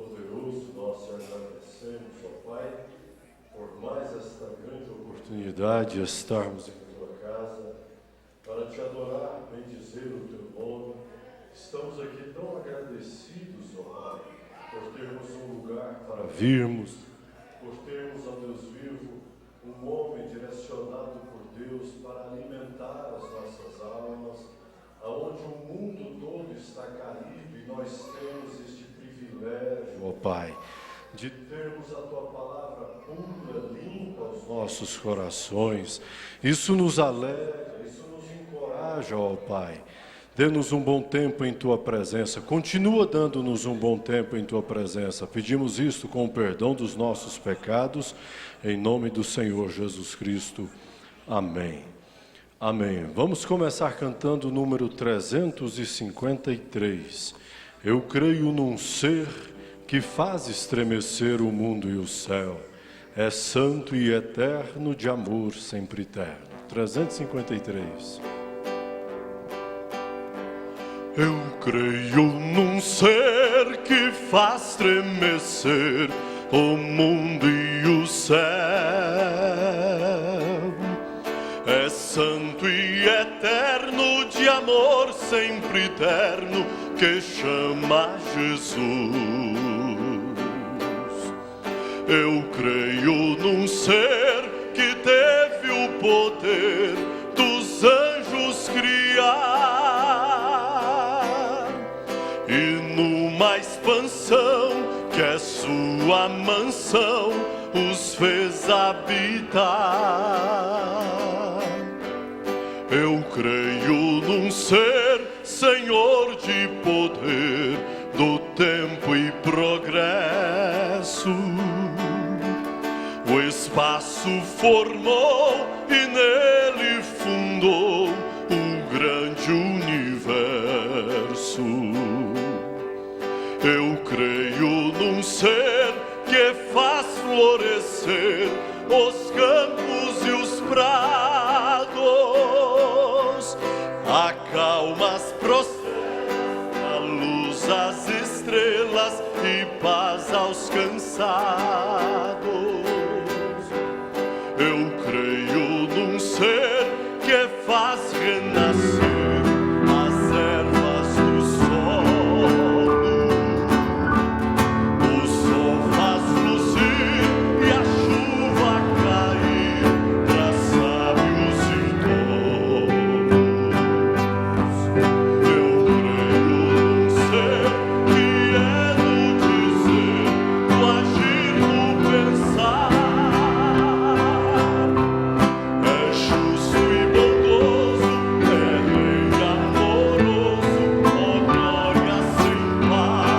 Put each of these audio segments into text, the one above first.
Todo-Poderoso, nós te agradecemos, ó Pai, por mais esta grande oportunidade de estarmos em tua casa, para te adorar, bendizer o teu nome. Estamos aqui tão agradecidos, ó Pai, por termos um lugar para virmos, por termos, ó Deus vivo, um homem direcionado por Deus para alimentar as nossas almas, aonde o mundo todo está caído e nós temos este privilégio, ó Pai, de termos a tua palavra pura, limpa aos nossos corações. Isso nos alegra, isso nos encoraja, ó Pai. Dê-nos um bom tempo em tua presença. Continua dando-nos um bom tempo em tua presença. Pedimos isto com o perdão dos nossos pecados, em nome do Senhor Jesus Cristo. Amém. Amém. Vamos começar cantando o número 353. Eu creio num ser que faz estremecer o mundo e o céu. É santo e eterno, de amor sempre eterno. 353. Eu creio num ser que faz estremecer o mundo e o céu. É santo e eterno, de amor sempre eterno, que chama Jesus. Eu creio num ser que teve o poder dos anjos criar, e numa expansão que é sua mansão os fez habitar. Eu creio num ser Senhor de poder, do tempo e progresso. O espaço formou e nele fundou o grande universo. Eu creio num ser que faz florescer os campos e os prados, acalma as procelas, a luz às estrelas e paz aos cansados. Eu creio num ser que faz renascer as ervas do solo. O sol faz luzir e a chuva cair para sábios e tolos. Eu creio num ser que é no dizer, no agir, no pensar. É justo e bondoso, é rei amoroso, ó glória sem par.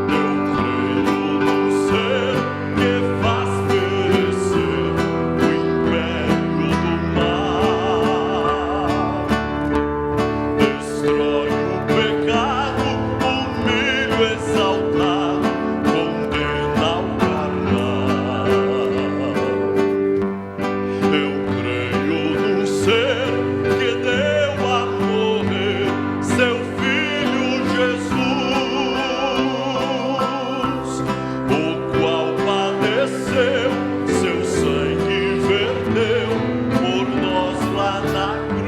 Eu creio num ser que faz perecer o império do mal, destrói o pecado, humilha o exaltado, condena o carnal. Eu creio num ser que deu a morrer seu filho Jesus, o qual padeceu, seu sangue verteu por nós lá na cruz.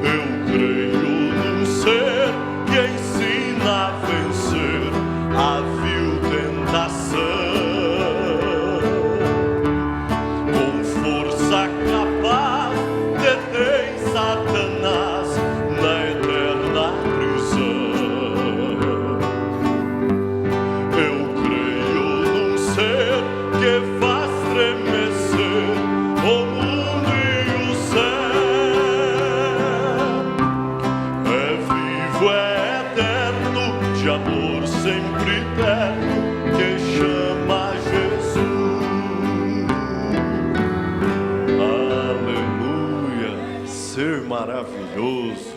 Eu creio num ser que ensina a vencer a vil tentação, com força capaz detém Satanás na eterna prisão. Eu creio num ser que faz estremecer o mundo e o céu. É vivo, é eterno, de amor sempre eterno, que chama Jesus. Aleluia, ser maravilhoso.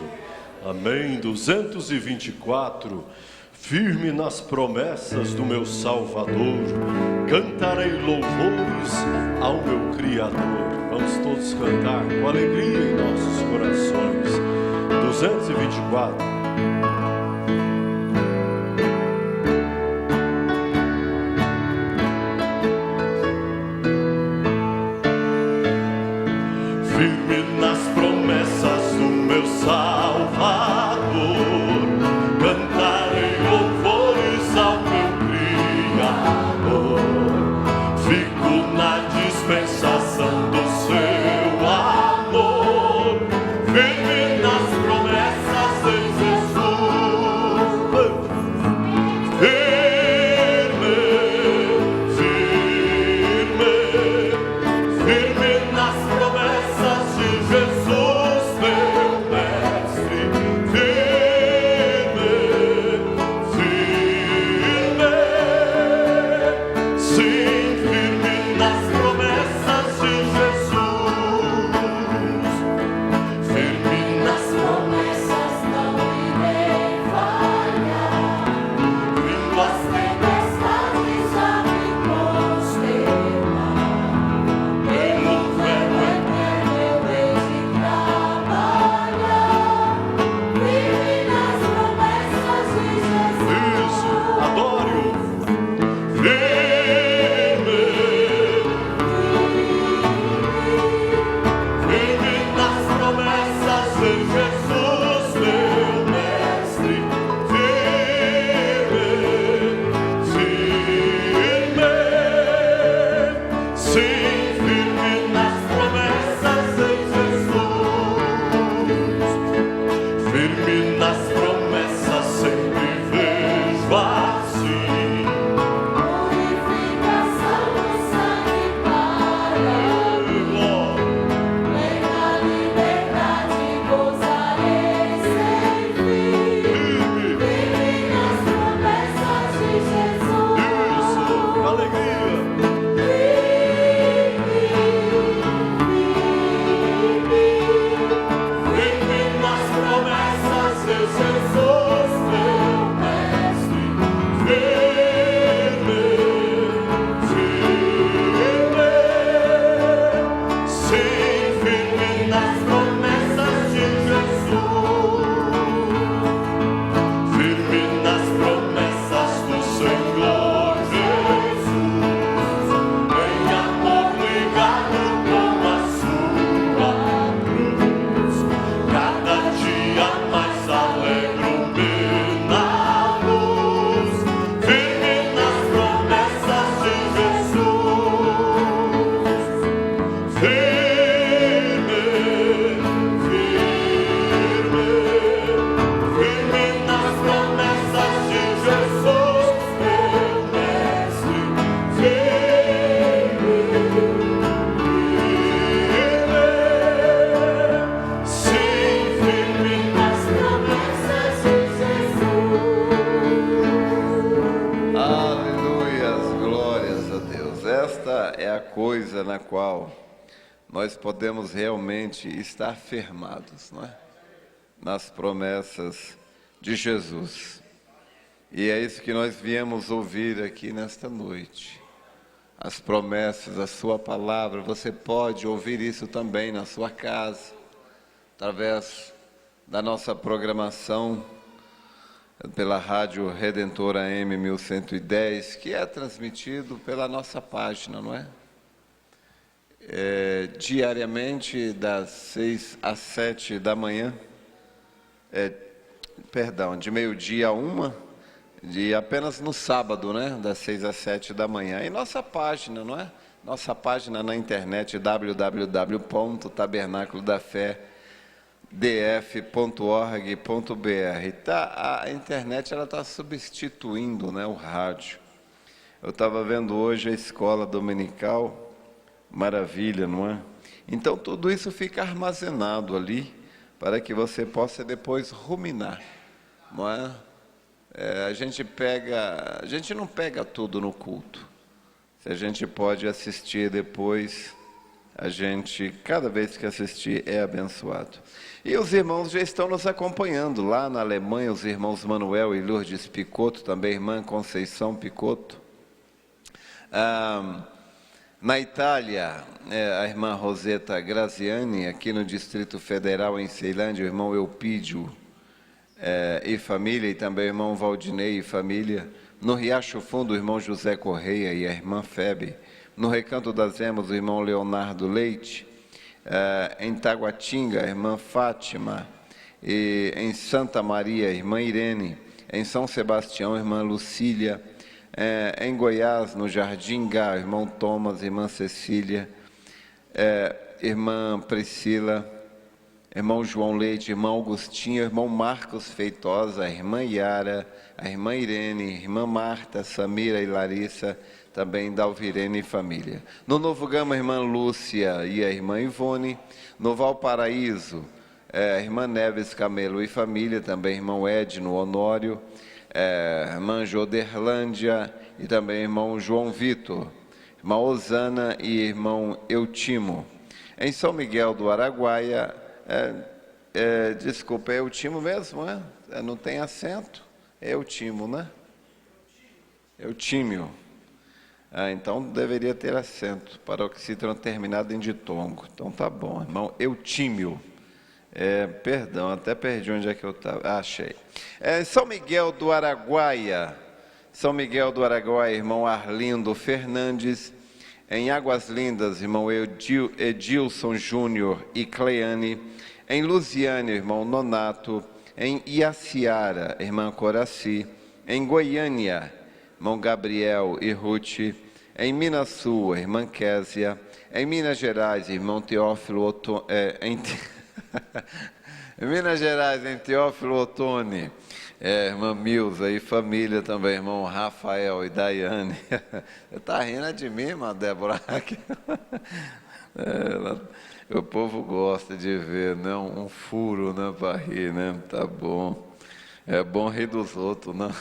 Amém. 224. Firme nas promessas do meu Salvador, cantarei louvores ao meu Criador. Vamos todos cantar com alegria em nossos corações. 224. Firme nas promessas do meu Salvador, cantarei louvores ao meu Criador. Fico na dispensação do seu amor, firme nas promessas de Jesus. Firme, firme, firme nas promessas de Jesus, meu mestre. Firme, firme, sim, firme nas promessas de Jesus. Firme nas promessas, não irei falhar. Vindo as tempestades a me consternar, pelo verbo eterno eu hei de trabalhar. Firme nas promessas de Jesus. Isso, adore-o. Firme, firme nas promessas de Jesus, meu mestre. Firme, firme, sim, firme nas promessas de Jesus. Firme nas promessas, sempre vejo assim. Purificação do sangue para mim. Plena liberdade gozarei sem fim. Firme nas promessas de Jesus. Isso, alegria. Firme nas promessas de Jesus, meu mestre. Firme, firme, sim, firme nas promessas de Jesus. Firme nas promessas do Senhor Jesus. Em amor ligado com a sua cruz, cada dia mais alegro-me na luz. Firme nas promessas de Jesus. Firme, firme, firme nas promessas de Jesus, meu mestre. Firme, firme, sim, firme nas promessas de Jesus. Aleluias, glórias a Deus. Esta é a coisa na qual nós podemos realmente estar firmados, não é? Nas promessas de Jesus. E é isso que nós viemos ouvir aqui nesta noite. As promessas, a sua palavra. Você pode ouvir isso também na sua casa, através da nossa programação pela Rádio Redentora AM 1110, que é transmitido pela nossa página, não é? Diariamente, das 6 às 7 da manhã, de meio-dia a 1, e apenas no sábado, né? Das 6 às 7 da manhã. E nossa página, não é? Nossa página na internet, www.tabernaclodafé.df.org.br. A internet está substituindo, né, o rádio. Eu estava vendo hoje a escola dominical, maravilha, não é? Então tudo isso fica armazenado ali, para que você possa depois ruminar, não é? A gente não pega tudo no culto. Se a gente pode assistir depois, a gente, cada vez que assistir, é abençoado. E os irmãos já estão nos acompanhando lá na Alemanha, os irmãos Manuel e Lourdes Picotto, também a irmã Conceição Picotto. Na Itália, a irmã Roseta Graziani, aqui no Distrito Federal, em Ceilândia, o irmão Eupídio e família, e também o irmão Valdinei e família. No Riacho Fundo, o irmão José Correia e a irmã Febe. No Recanto das Emas, o irmão Leonardo Leite. Em Taguatinga, a irmã Fátima. E em Santa Maria, a irmã Irene. Em São Sebastião, a irmã Lucília. Em Goiás, no Jardim Gá, irmão Thomas, irmã Cecília. Irmã Priscila. Irmão João Leite, irmão Augustinho, irmão Marcos Feitosa, a irmã Yara, a irmã Irene, irmã Marta, Samira e Larissa, também Dalvirene e família. No Novo Gama, a irmã Lúcia e a irmã Ivone. No Valparaíso, a irmã Neves Camelo e família, também irmão Edno Honório, irmã Joderlândia e também irmão João Vitor, irmã Osana e irmão Eutimo. Em São Miguel do Araguaia, desculpa, é Eutimo mesmo, né? Não tem acento, é Eutimo, né? Eutímio. Então deveria ter acento, paroxítono terminado em ditongo. Então tá bom, irmão Eutímio. Perdão, até perdi onde é que eu estava. Achei. São Miguel do Araguaia. São Miguel do Araguaia, irmão Arlindo Fernandes. Em Águas Lindas, irmão Edilson Júnior e Cleane. Em Lusiânia, irmão Nonato. Em Iaciara, irmã Coraci. Em Goiânia, irmão Gabriel e Ruth. Em Minas Sul, irmã Késia. Em Minas Gerais, irmão Teófilo Otoni. Em Minas Gerais, em Teófilo Otoni. Irmã Milza e família também, irmão Rafael e Daiane. Você está rindo de mim, irmã Débora? O povo gosta de ver, né? Um furo, né, para rir, né? Tá bom. É bom rir dos outros, né?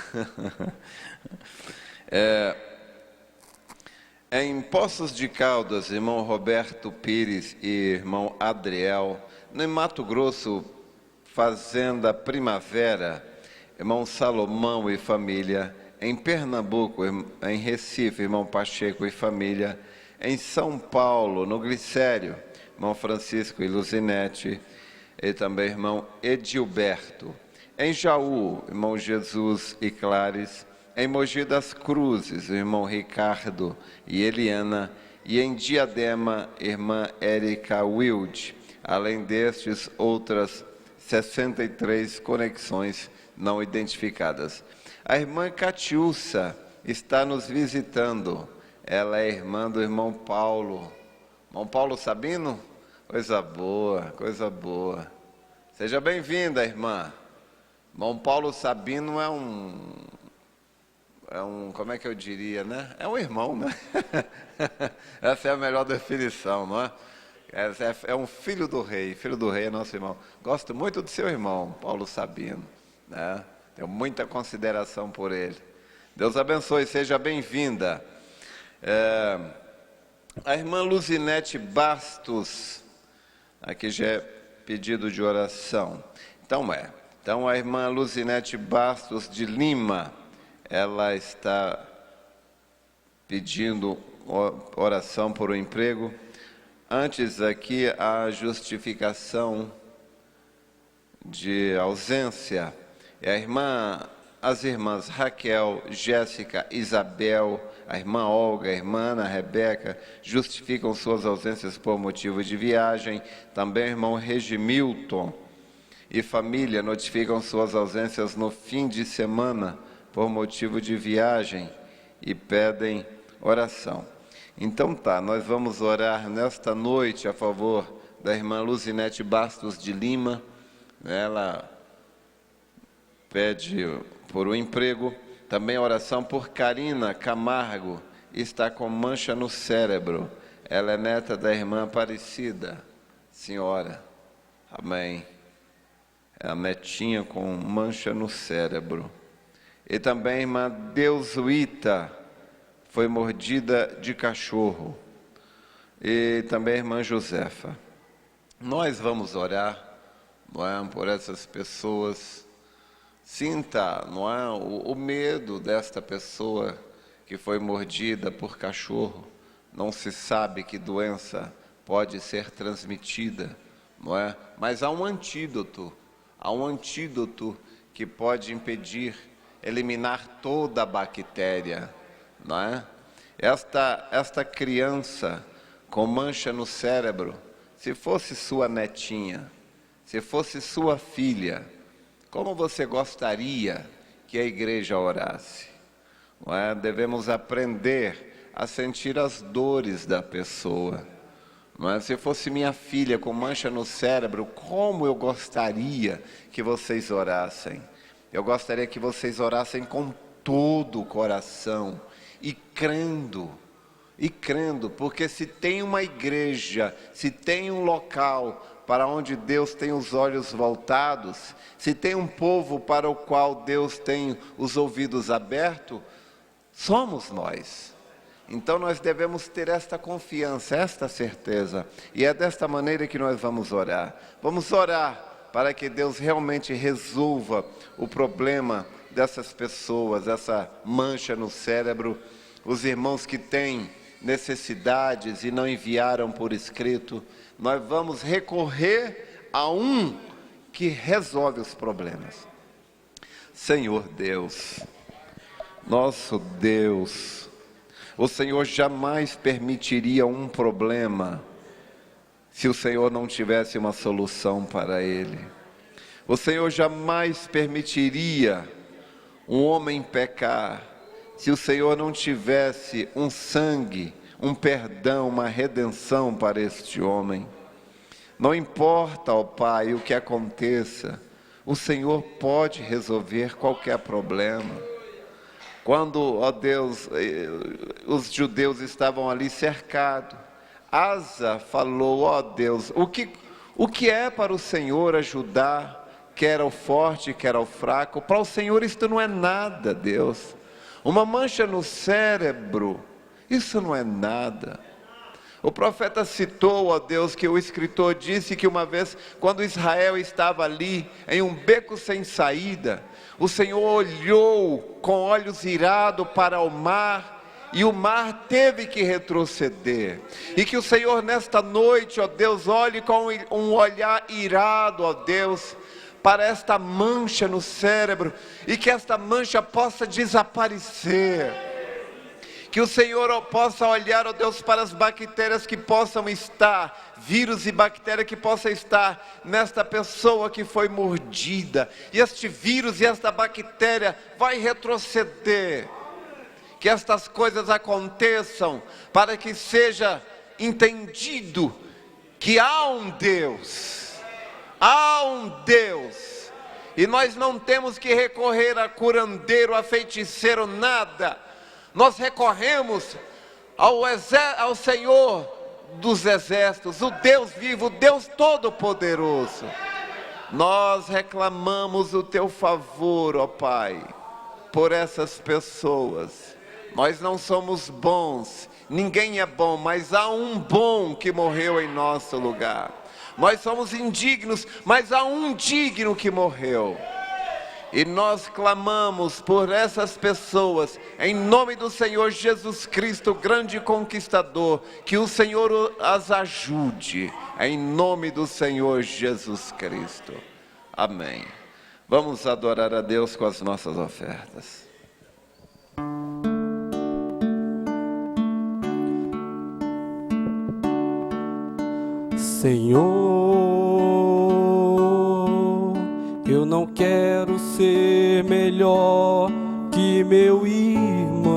Em Poços de Caldas, irmão Roberto Pires e irmão Adriel. No Mato Grosso, Fazenda Primavera, irmão Salomão e família. Em Pernambuco, em Recife, irmão Pacheco e família. Em São Paulo, no Glicério, irmão Francisco e Luzinete. E também irmão Edilberto. Em Jaú, irmão Jesus e Clares. Em Mogi das Cruzes, o irmão Ricardo e Eliana. E em Diadema, irmã Érica Wilde. Além destes, outras 63 conexões não identificadas. A irmã Catiúça está nos visitando. Ela é irmã do irmão Paulo. Irmão Paulo Sabino? Coisa boa, coisa boa. Seja bem-vinda, irmã. Irmão Paulo Sabino é um, como é que eu diria, né? É um irmão, né? Essa é a melhor definição, não é? É um filho do rei é nosso irmão. Gosto muito do seu irmão, Paulo Sabino, né? Tenho muita consideração por ele. Deus abençoe, seja bem-vinda. A irmã Luzinete Bastos, aqui já é pedido de oração. Então a irmã Luzinete Bastos de Lima, ela está pedindo oração por um emprego. Antes aqui, a justificação de ausência. As irmãs Raquel, Jéssica, Isabel, a irmã Olga, a irmã Ana Rebeca, justificam suas ausências por motivo de viagem. Também o irmão Regimilton e família notificam suas ausências no fim de semana por motivo de viagem e pedem oração. Então nós vamos orar nesta noite a favor da irmã Luzinete Bastos de Lima. Ela pede por um emprego. Também oração por Karina Camargo, está com mancha no cérebro. Ela é neta da irmã Aparecida. Senhora, amém. É a netinha com mancha no cérebro. E também a irmã Deusuíta, foi mordida de cachorro. E também a irmã Josefa. Nós vamos orar, não é, por essas pessoas. Sinta, não é, o medo desta pessoa que foi mordida por cachorro. Não se sabe que doença pode ser transmitida, não é? Mas há um antídoto que pode impedir, eliminar toda a bactéria, não é? Esta criança com mancha no cérebro, se fosse sua netinha, se fosse sua filha, como você gostaria que a igreja orasse? Não é? Devemos aprender a sentir as dores da pessoa. Não é? Se fosse minha filha com mancha no cérebro, como eu gostaria que vocês orassem? Eu gostaria que vocês orassem com todo o coração e crendo, porque se tem uma igreja, se tem um local para onde Deus tem os olhos voltados, se tem um povo para o qual Deus tem os ouvidos abertos, somos nós. Então nós devemos ter esta confiança, esta certeza, e é desta maneira que nós vamos orar. Vamos orar para que Deus realmente resolva o problema dessas pessoas, essa mancha no cérebro, os irmãos que têm necessidades e não enviaram por escrito. Nós vamos recorrer a um que resolve os problemas. Senhor Deus, nosso Deus, o Senhor jamais permitiria um problema se o Senhor não tivesse uma solução para ele. O Senhor jamais permitiria um homem pecar se o Senhor não tivesse um sangue, um perdão, uma redenção para este homem. Não importa, ó Pai, o que aconteça, o Senhor pode resolver qualquer problema. Quando, ó Deus, os judeus estavam ali cercados, Asa falou, ó Deus, o que é para o Senhor ajudar, quer ao forte, quer ao fraco? Para o Senhor isto não é nada, Deus. Uma mancha no cérebro, isso não é nada. O profeta citou, ó Deus, que o escritor disse que uma vez, quando Israel estava ali, em um beco sem saída, o Senhor olhou com olhos irados para o mar, e o mar teve que retroceder. E que o Senhor nesta noite, ó Deus, olhe com um olhar irado, ó Deus, para esta mancha no cérebro, e que esta mancha possa desaparecer. Que o Senhor possa olhar, ó Deus, para as bactérias que possam estar, vírus e bactéria que possa estar nesta pessoa que foi mordida. E este vírus e esta bactéria vai retroceder. Que estas coisas aconteçam para que seja entendido que há um Deus. Há um Deus. E nós não temos que recorrer a curandeiro, a feiticeiro, nada. Nós recorremos ao Senhor dos exércitos, o Deus vivo, o Deus todo-poderoso. Nós reclamamos o teu favor, ó Pai, por essas pessoas. Nós não somos bons, ninguém é bom, mas há um bom que morreu em nosso lugar. Nós somos indignos, mas há um digno que morreu. E nós clamamos por essas pessoas, em nome do Senhor Jesus Cristo, grande conquistador, que o Senhor as ajude, em nome do Senhor Jesus Cristo. Amém. Vamos adorar a Deus com as nossas ofertas. Senhor, eu não quero ser melhor que meu irmão.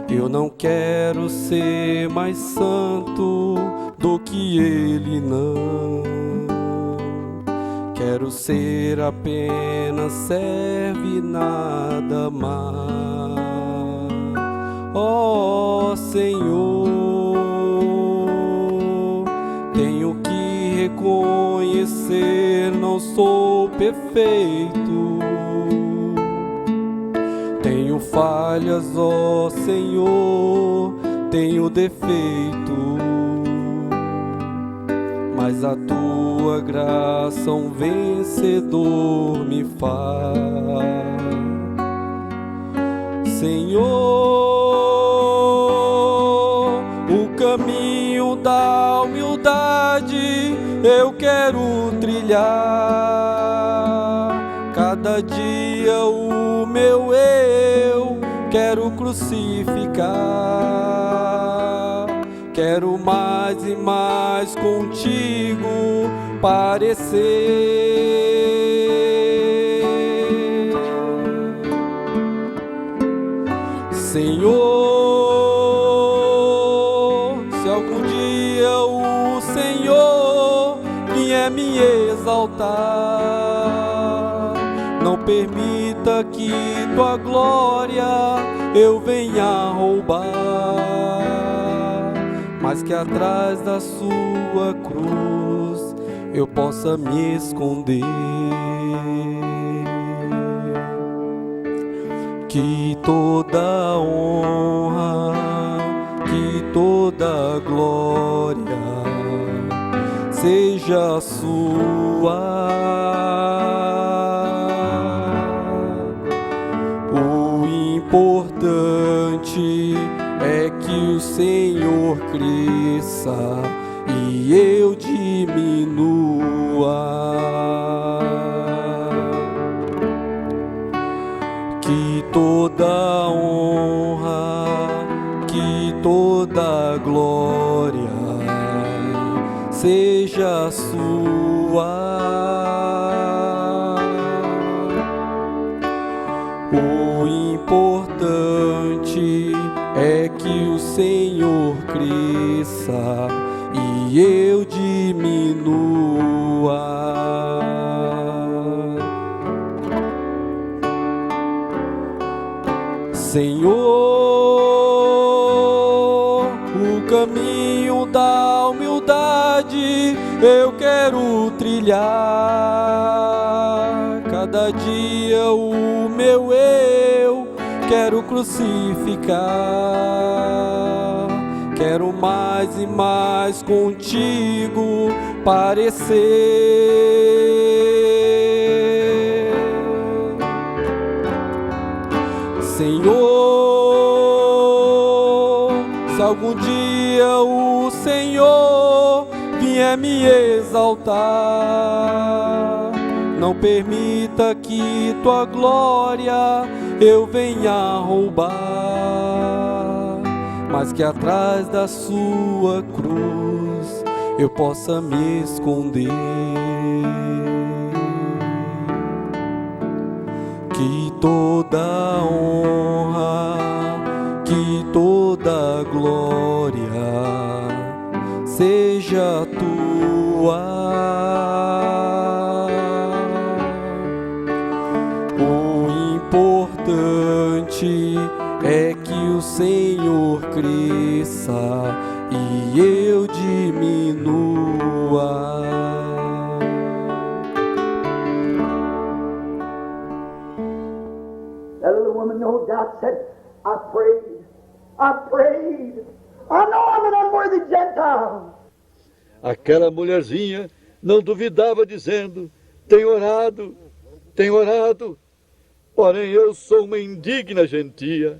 Eu não quero ser mais santo do que ele, não. Quero ser apenas servo e nada mais. Ó Senhor, tenho que reconhecer, não sou perfeito. Tenho falhas, ó Senhor, tenho defeito. Mas a tua graça um vencedor me faz. Senhor, o caminho da humildade eu quero trilhar. Cada dia o meu eu quero crucificar. Quero mais e mais contigo parecer. Senhor, se algum dia o Senhor vier me exaltar, não permita que tua glória eu venha roubar, mas que atrás da sua cruz eu possa me esconder. Que toda honra, que toda glória seja sua. O importante é que o Senhor cresça e eu diminua. Que toda honra, que toda glória seja sua. O importante é que o Senhor cresça e eu diminua. Senhor, o caminho da humildade eu quero trilhar. Cada dia o meu eu quero crucificar. Quero mais e mais contigo parecer. Senhor, se algum dia o Senhor vier me exaltar, não permita que tua glória eu venha roubar, mas que atrás da sua cruz eu possa me esconder. Que toda honra, que toda glória seja tua. O importante é que o Senhor cresça e eu diminua. That little woman, no doubt, said, I prayed. I know I'm an unworthy Gentile. Aquela mulherzinha não duvidava, dizendo, tenho orado, porém eu sou uma indigna gentia.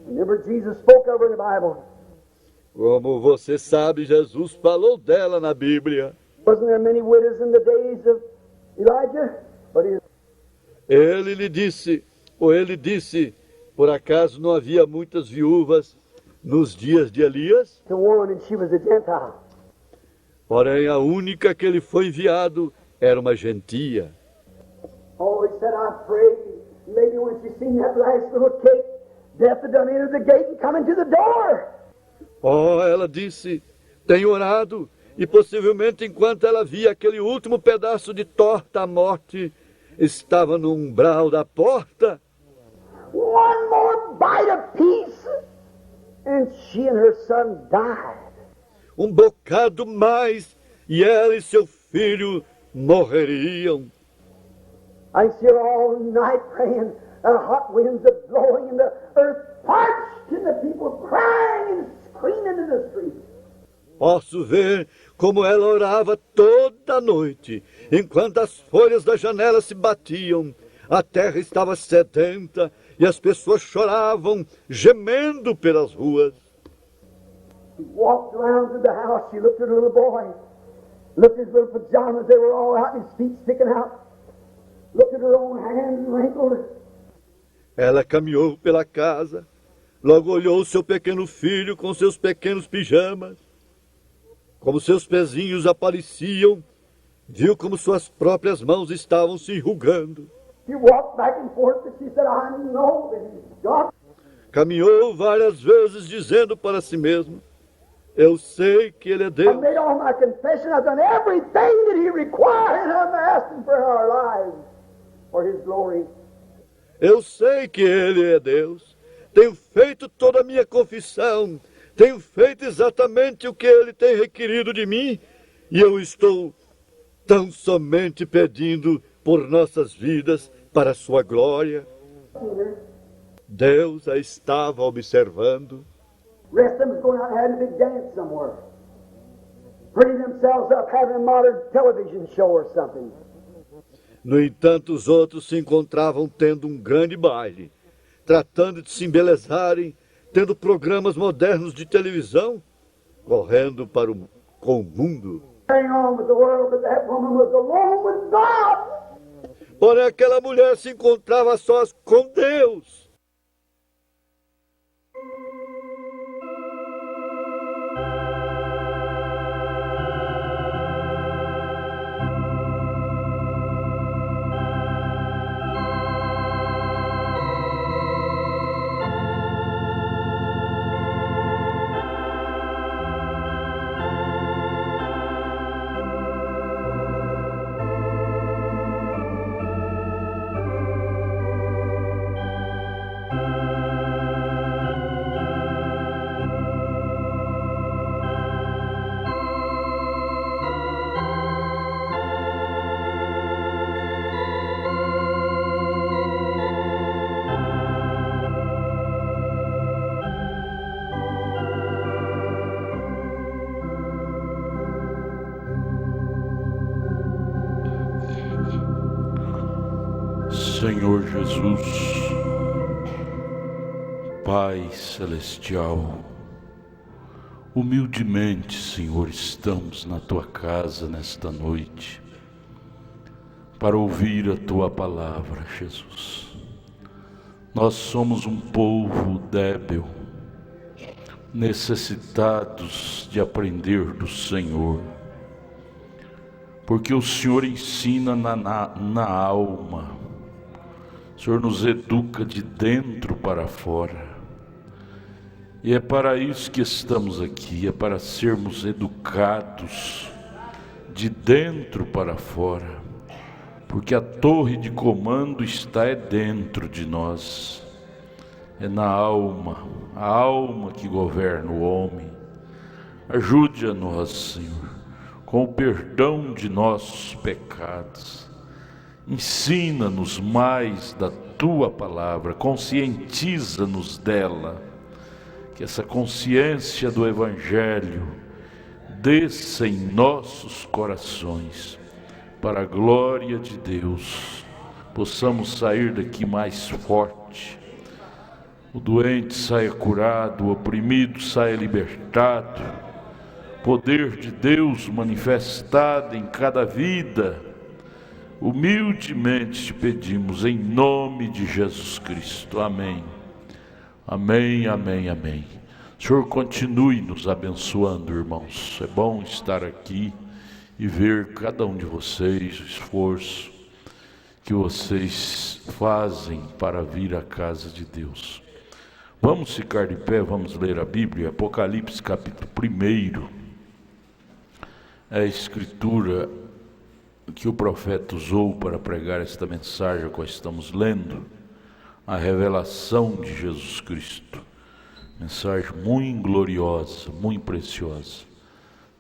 Remember, Jesus spoke of her in the Bible. Como você sabe, Jesus falou dela na Bíblia. Wasn't there many widows in the days of Elijah? But Ele disse, por acaso não havia muitas viúvas nos dias de Elias? to one, and she was a Gentile. Porém, a única que ele foi enviado era uma gentia. Oh, he said, I prayed. Maybe when she seen that last little cake, death had done entered the gate and come into the door. Oh, ela disse, tenho orado, e possivelmente enquanto ela via aquele último pedaço de torta, a morte estava no umbral da porta. One more bite of peace, and she and her son died. Um bocado mais, e ela e seu filho morreriam. I see her all night praying, and hot winds are blowing, and the earth parched, and the people crying and screaming in the streets. Posso ver como ela orava toda noite, enquanto as folhas da janela se batiam. A terra estava sedenta e as pessoas choravam, gemendo pelas ruas. She walked around to the house. She looked at her little boy, looked at his little pajamas. They were all out, and his feet sticking out. looked at her own hands wrinkled. Ela caminhou pela casa, logo olhou seu pequeno filho com seus pequenos pijamas. Como seus pezinhos apareciam, viu como suas próprias mãos estavam se enrugando. She walked back and forth and she said, I know that he's God. Caminhou várias vezes dizendo para si mesmo, eu sei que ele é I Deus. made all my confession. I've done everything that he required. I'm asking for our lives, for his glory. Eu sei que ele é Deus. Tenho feito toda a minha confissão. Tenho feito exatamente o que ele tem requerido de mim. E eu estou tão somente pedindo por nossas vidas para a sua glória. Deus a estava observando. The rest of them was going out and having a big dance somewhere. Prettying themselves up, having a modern television show or something. No entanto, os outros se encontravam tendo um grande baile, tratando de se embelezarem, tendo programas modernos de televisão, correndo com o mundo. Carrying on with the world, but that woman was alone with God. Porém, aquela mulher se encontrava a sós com Deus. Senhor Jesus, Pai Celestial, humildemente, Senhor, estamos na Tua casa nesta noite para ouvir a Tua palavra, Jesus. Nós somos um povo débil, necessitados de aprender do Senhor, porque o Senhor ensina na alma. O Senhor nos educa de dentro para fora. E é para isso que estamos aqui, é para sermos educados de dentro para fora. Porque a torre de comando está dentro de nós. É na alma, a alma que governa o homem. Ajude a nós, Senhor, com o perdão de nossos pecados. Ensina-nos mais da Tua palavra, conscientiza-nos dela, que essa consciência do Evangelho desça em nossos corações, para a glória de Deus, possamos sair daqui mais forte, o doente saia curado, o oprimido saia libertado, poder de Deus manifestado em cada vida. Humildemente te pedimos em nome de Jesus Cristo. Amém. Amém, amém, amém. O Senhor continue nos abençoando, irmãos. É bom estar aqui e ver cada um de vocês, o esforço que vocês fazem para vir à casa de Deus. Vamos ficar de pé, vamos ler a Bíblia, Apocalipse capítulo 1. É a escritura que o profeta usou para pregar esta mensagem que estamos lendo, a revelação de Jesus Cristo. Mensagem muito gloriosa, muito preciosa.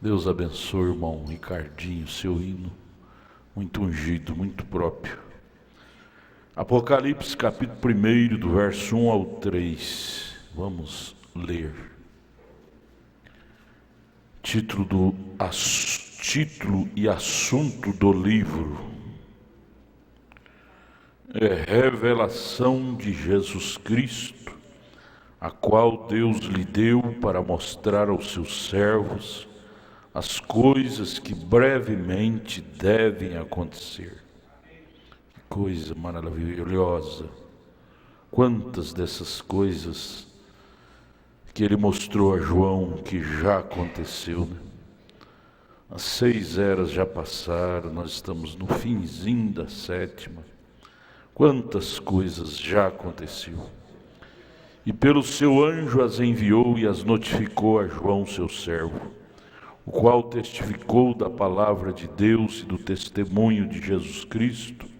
Deus abençoe, irmão Ricardinho, seu hino, muito ungido, muito próprio. Apocalipse capítulo 1, do verso 1 ao 3. Vamos ler. Título e assunto do livro é Revelação de Jesus Cristo, a qual Deus lhe deu para mostrar aos seus servos as coisas que brevemente devem acontecer. coisa maravilhosa. Quantas dessas coisas que ele mostrou a João que já aconteceu, né? As 6 eras já passaram, nós estamos no finzinho da 7ª. Quantas coisas já aconteceu. E pelo seu anjo as enviou e as notificou a João, seu servo, o qual testificou da palavra de Deus e do testemunho de Jesus Cristo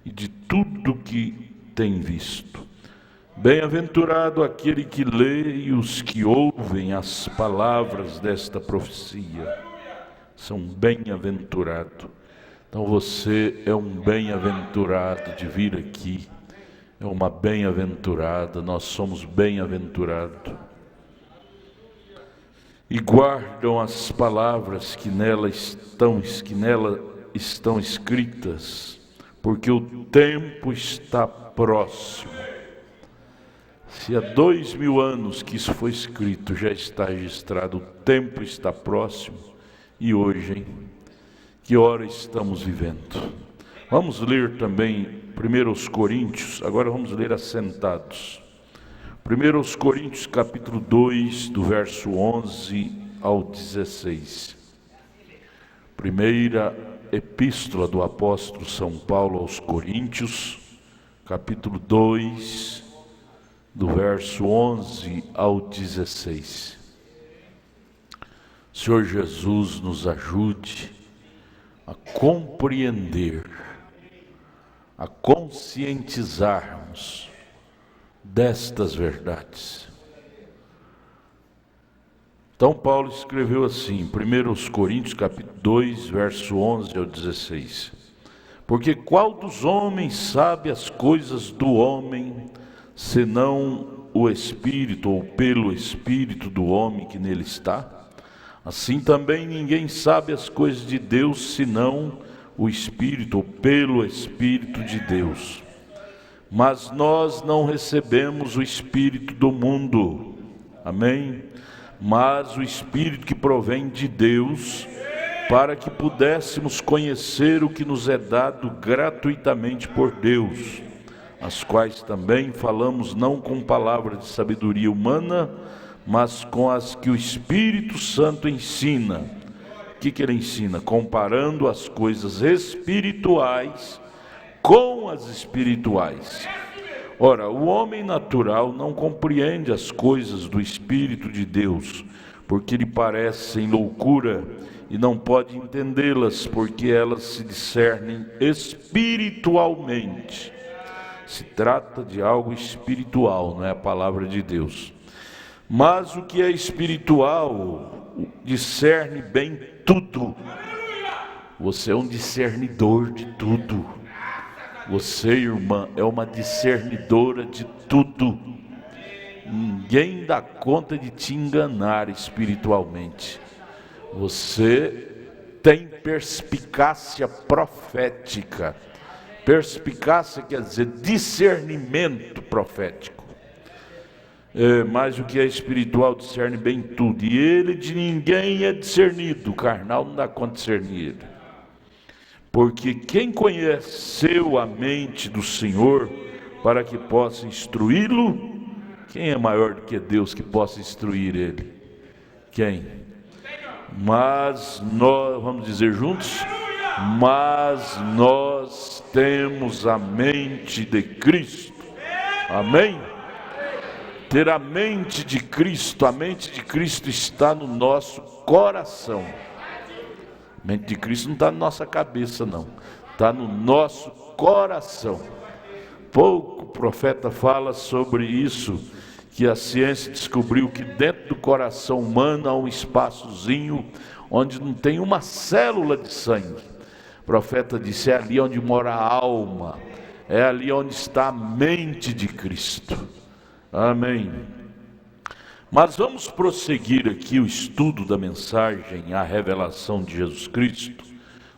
e de tudo que tem visto. Bem-aventurado aquele que lê e os que ouvem as palavras desta profecia. São bem-aventurados. Então você é um bem-aventurado de vir aqui. É uma bem-aventurada, nós somos bem-aventurados. E guardam as palavras que nela estão escritas, porque o tempo está próximo. Se há 2000 anos que isso foi escrito, já está registrado, o tempo está próximo. E hoje, hein? Que hora estamos vivendo? Vamos ler também 1 Coríntios, agora vamos ler assentados. 1 Coríntios capítulo 2, do verso 11 ao 16. Primeira epístola do apóstolo São Paulo aos Coríntios, capítulo 2, do verso 11 ao 16. Senhor Jesus, nos ajude a compreender, a conscientizarmos destas verdades. Então Paulo escreveu assim, 1 Coríntios capítulo 2, verso 11 ao 16. Porque qual dos homens sabe as coisas do homem, senão o Espírito, ou pelo Espírito do homem que nele está? Assim também ninguém sabe as coisas de Deus, senão o Espírito, ou pelo Espírito de Deus. Mas nós não recebemos o Espírito do mundo, amém? Mas o Espírito que provém de Deus, para que pudéssemos conhecer o que nos é dado gratuitamente por Deus, as quais também falamos não com palavras de sabedoria humana, mas com as que o Espírito Santo ensina. O que ele ensina? Comparando as coisas espirituais com as espirituais. Ora, o homem natural não compreende as coisas do Espírito de Deus, porque lhe parecem loucura, e não pode entendê-las, porque elas se discernem espiritualmente. Se trata de algo espiritual, não é a palavra de Deus. Mas o que é espiritual discerne bem tudo. Você é um discernidor de tudo. Você, irmã, é uma discernidora de tudo. Ninguém dá conta de te enganar espiritualmente. Você tem perspicácia profética. Perspicácia quer dizer discernimento profético. Mas o que é espiritual discerne bem tudo. E ele de ninguém é discernido. O carnal não dá conta de discernir ele. Porque quem conheceu a mente do Senhor para que possa instruí-lo? Quem é maior do que Deus que possa instruir ele? Quem? Mas nós, vamos dizer juntos? Mas nós temos a mente de Cristo. Amém? Ter a mente de Cristo está no nosso coração. A mente de Cristo não está na nossa cabeça, não. Está no nosso coração. Pouco o profeta fala sobre isso, que a ciência descobriu que dentro do coração humano há um espaçozinho onde não tem uma célula de sangue. O profeta disse, é ali onde mora a alma, é ali onde está a mente de Cristo. Amém. Mas vamos prosseguir aqui o estudo da mensagem, a revelação de Jesus Cristo.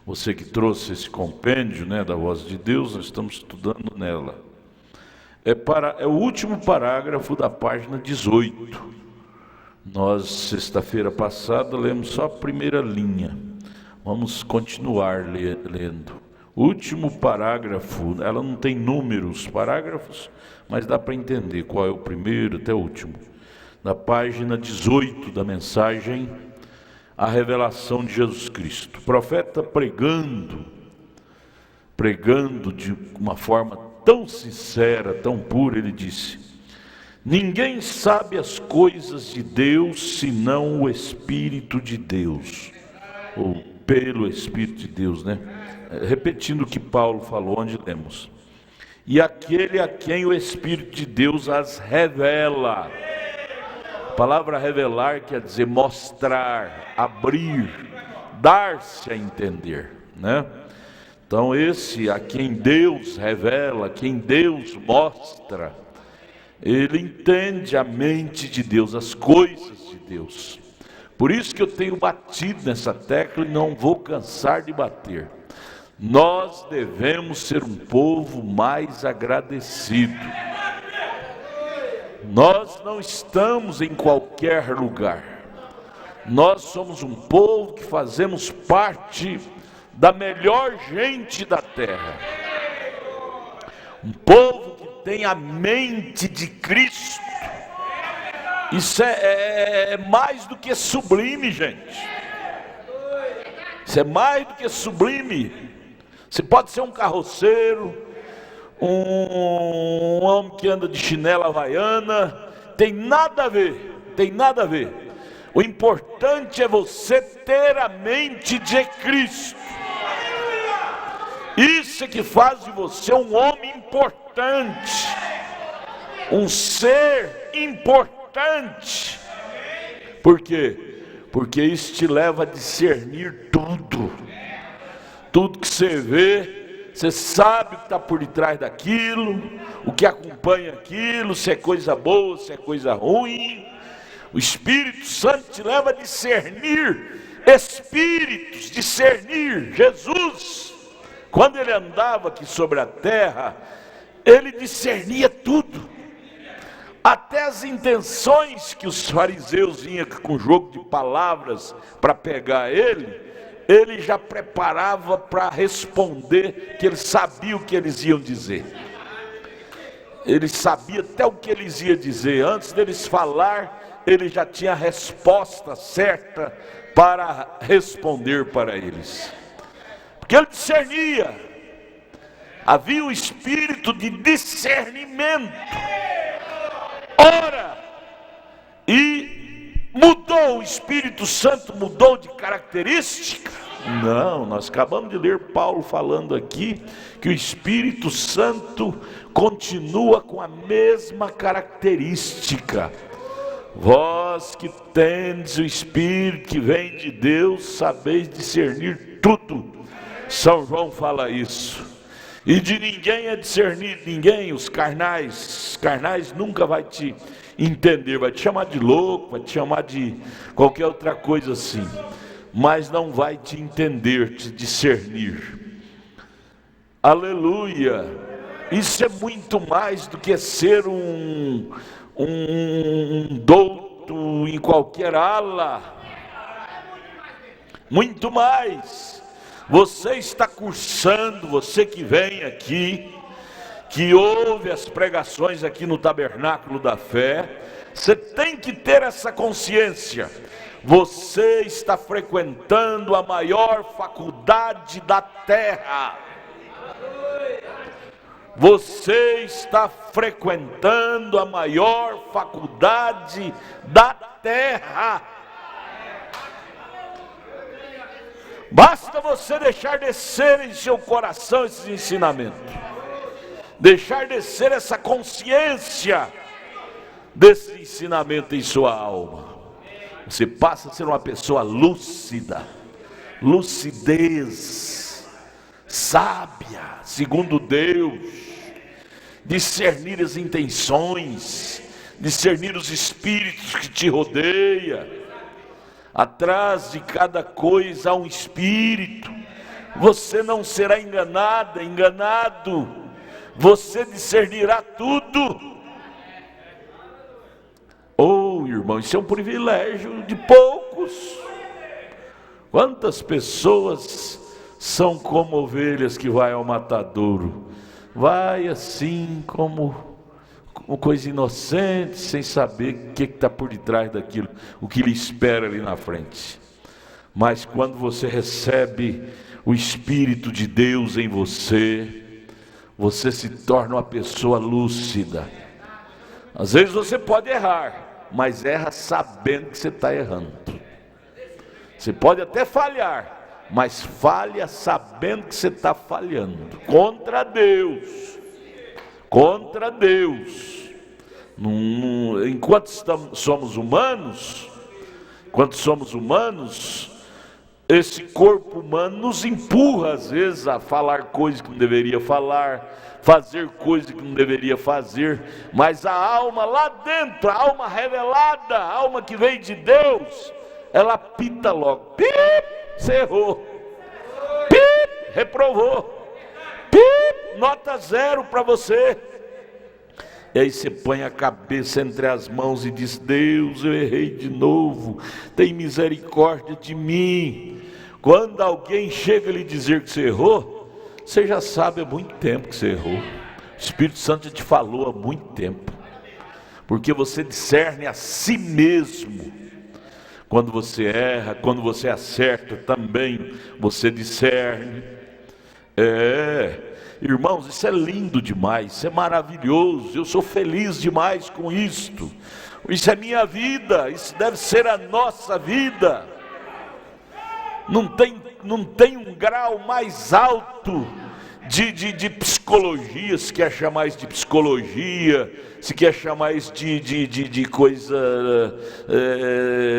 Você que trouxe esse compêndio, da Voz de Deus, nós estamos estudando nela. É o último parágrafo da página 18. Nós, sexta-feira passada, lemos só a primeira linha. Vamos continuar lendo. O último parágrafo, ela não tem números, parágrafos, mas dá para entender qual é o primeiro até o último. Na página 18 da mensagem, a revelação de Jesus Cristo. O profeta pregando de uma forma tão sincera, tão pura, ele disse: ninguém sabe as coisas de Deus senão o Espírito de Deus, ou pelo Espírito de Deus, né? Repetindo o que Paulo falou, onde lemos: e aquele a quem o Espírito de Deus as revela. A palavra revelar quer dizer mostrar, abrir, dar-se a entender, né? Então esse a quem Deus revela, quem Deus mostra, ele entende a mente de Deus, as coisas de Deus. Por isso que eu tenho batido nessa tecla e não vou cansar de bater. Nós devemos ser um povo mais agradecido. Nós não estamos em qualquer lugar. Nós somos um povo que fazemos parte da melhor gente da terra. Um povo que tem a mente de Cristo. Isso é mais do que sublime, gente. Isso é mais do que sublime. Você pode ser um carroceiro, um homem que anda de chinela havaiana, tem nada a ver, tem nada a ver. O importante é você ter a mente de Cristo. Isso é que faz de você um homem importante, um ser importante. Por quê? Porque isso te leva a discernir tudo. Tudo que você vê, você sabe o que está por detrás daquilo, o que acompanha aquilo, se é coisa boa, se é coisa ruim. O Espírito Santo te leva a discernir espíritos, discernir. Jesus, quando ele andava aqui sobre a terra, ele discernia tudo. Até as intenções que os fariseus vinham com jogo de palavras para pegar ele já preparava para responder, que ele sabia o que eles iam dizer. Ele sabia até o que eles iam dizer. Antes deles falar, ele já tinha a resposta certa para responder para eles. Porque ele discernia. Havia um espírito de discernimento. Ora, e mudou, o Espírito Santo mudou de característica? Não, nós acabamos de ler Paulo falando aqui que o Espírito Santo continua com a mesma característica. Vós que tendes o Espírito que vem de Deus, sabeis discernir tudo. São João fala isso. E de ninguém é discernir, ninguém, os carnais nunca vai te entender, vai te chamar de louco, vai te chamar de qualquer outra coisa assim, mas não vai te entender, te discernir. Aleluia! Isso é muito mais do que ser um douto em qualquer ala. Muito mais. Você está cursando, você que vem aqui, que ouve as pregações aqui no Tabernáculo da Fé, você tem que ter essa consciência. Você está frequentando a maior faculdade da terra. Você está frequentando a maior faculdade da terra. Basta você deixar descer em seu coração esses ensinamentos, deixar descer essa consciência desse ensinamento em sua alma. Você passa a ser uma pessoa lúcida, lucidez, sábia, segundo Deus, discernir as intenções, discernir os espíritos que te rodeiam. Atrás de cada coisa há um espírito. Você não será enganado. Você discernirá tudo. Oh, irmão, isso é um privilégio de poucos. Quantas pessoas são como ovelhas que vai ao matadouro. Vai assim como uma coisa inocente, sem saber o que está por detrás daquilo, o que lhe espera ali na frente. Mas quando você recebe o Espírito de Deus em você, você se torna uma pessoa lúcida. Às vezes você pode errar, mas erra sabendo que você está errando. Você pode até falhar, mas falha sabendo que você está falhando contra Deus. Contra Deus. Enquanto somos humanos, esse corpo humano nos empurra às vezes a falar coisas que não deveria falar, fazer coisas que não deveria fazer, mas a alma lá dentro, a alma revelada, a alma que vem de Deus, ela apita logo: pip, você errou, pip, reprovou, pip, nota 0 para você. E aí você põe a cabeça entre as mãos e diz: Deus, eu errei de novo, tem misericórdia de mim. Quando alguém chega a lhe dizer que você errou, você já sabe há muito tempo que você errou. O Espírito Santo já te falou há muito tempo, porque você discerne a si mesmo. Quando você erra, quando você acerta também, você discerne. Irmãos, isso é lindo demais, isso é maravilhoso, eu sou feliz demais com isto. Isso é minha vida, isso deve ser a nossa vida. Não tem um grau mais alto de psicologia, se quer chamar isso de psicologia, se quer chamar isso de coisa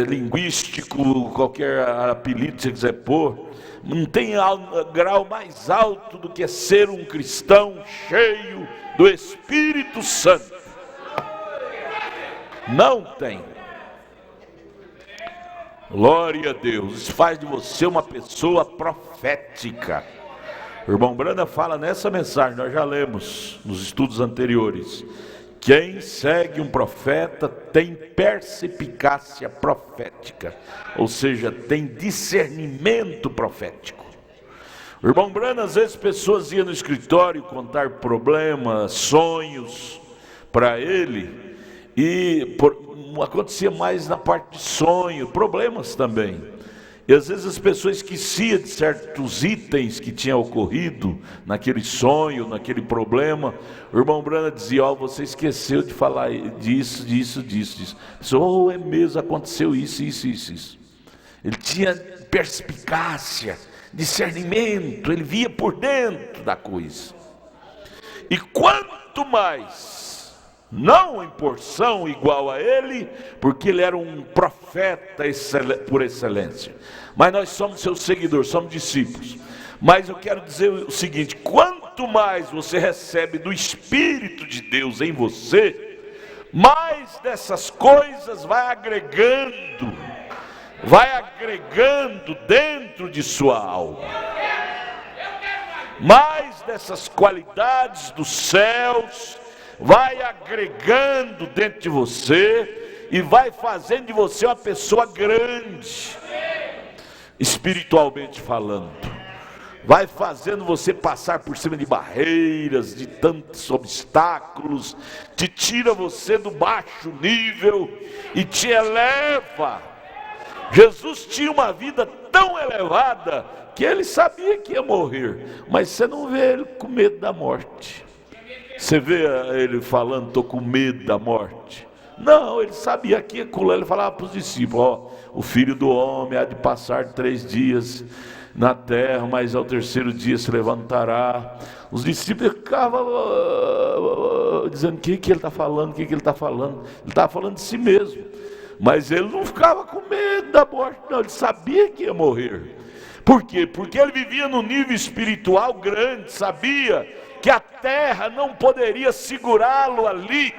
linguístico, qualquer apelido que você quiser pôr. Não tem grau mais alto do que ser um cristão cheio do Espírito Santo. Não tem. Glória a Deus. Isso faz de você uma pessoa profética. O irmão Branda fala nessa mensagem, nós já lemos nos estudos anteriores: quem segue um profeta tem perspicácia profética, ou seja, tem discernimento profético. O irmão Brana, às vezes pessoas iam no escritório contar problemas, sonhos para ele, e acontecia mais na parte de sonho, problemas também. E às vezes as pessoas esqueciam de certos itens que tinham ocorrido naquele sonho, naquele problema. O irmão Brana dizia: você esqueceu de falar disso. É mesmo, aconteceu isso. Ele tinha perspicácia, discernimento, ele via por dentro da coisa. E quanto mais, não em porção igual a ele, porque ele era um profeta por excelência, mas nós somos seus seguidores, somos discípulos. Mas eu quero dizer o seguinte: quanto mais você recebe do Espírito de Deus em você, mais dessas coisas vai agregando dentro de sua alma, mais dessas qualidades dos céus vai agregando dentro de você e vai fazendo de você uma pessoa grande, espiritualmente falando. Vai fazendo você passar por cima de barreiras, de tantos obstáculos, te tira você do baixo nível e te eleva. Jesus tinha uma vida tão elevada que ele sabia que ia morrer, mas você não vê ele com medo da morte. Você vê ele falando: estou com medo da morte. Não, ele sabia que ele falava para os discípulos: o Filho do Homem há de passar 3 dias na terra, mas ao 3º dia se levantará. Os discípulos ficavam dizendo: o que ele está falando, Ele estava falando de si mesmo, mas ele não ficava com medo da morte, não. Ele sabia que ia morrer. Por quê? Porque ele vivia num nível espiritual grande, sabia que a terra não poderia segurá-lo ali.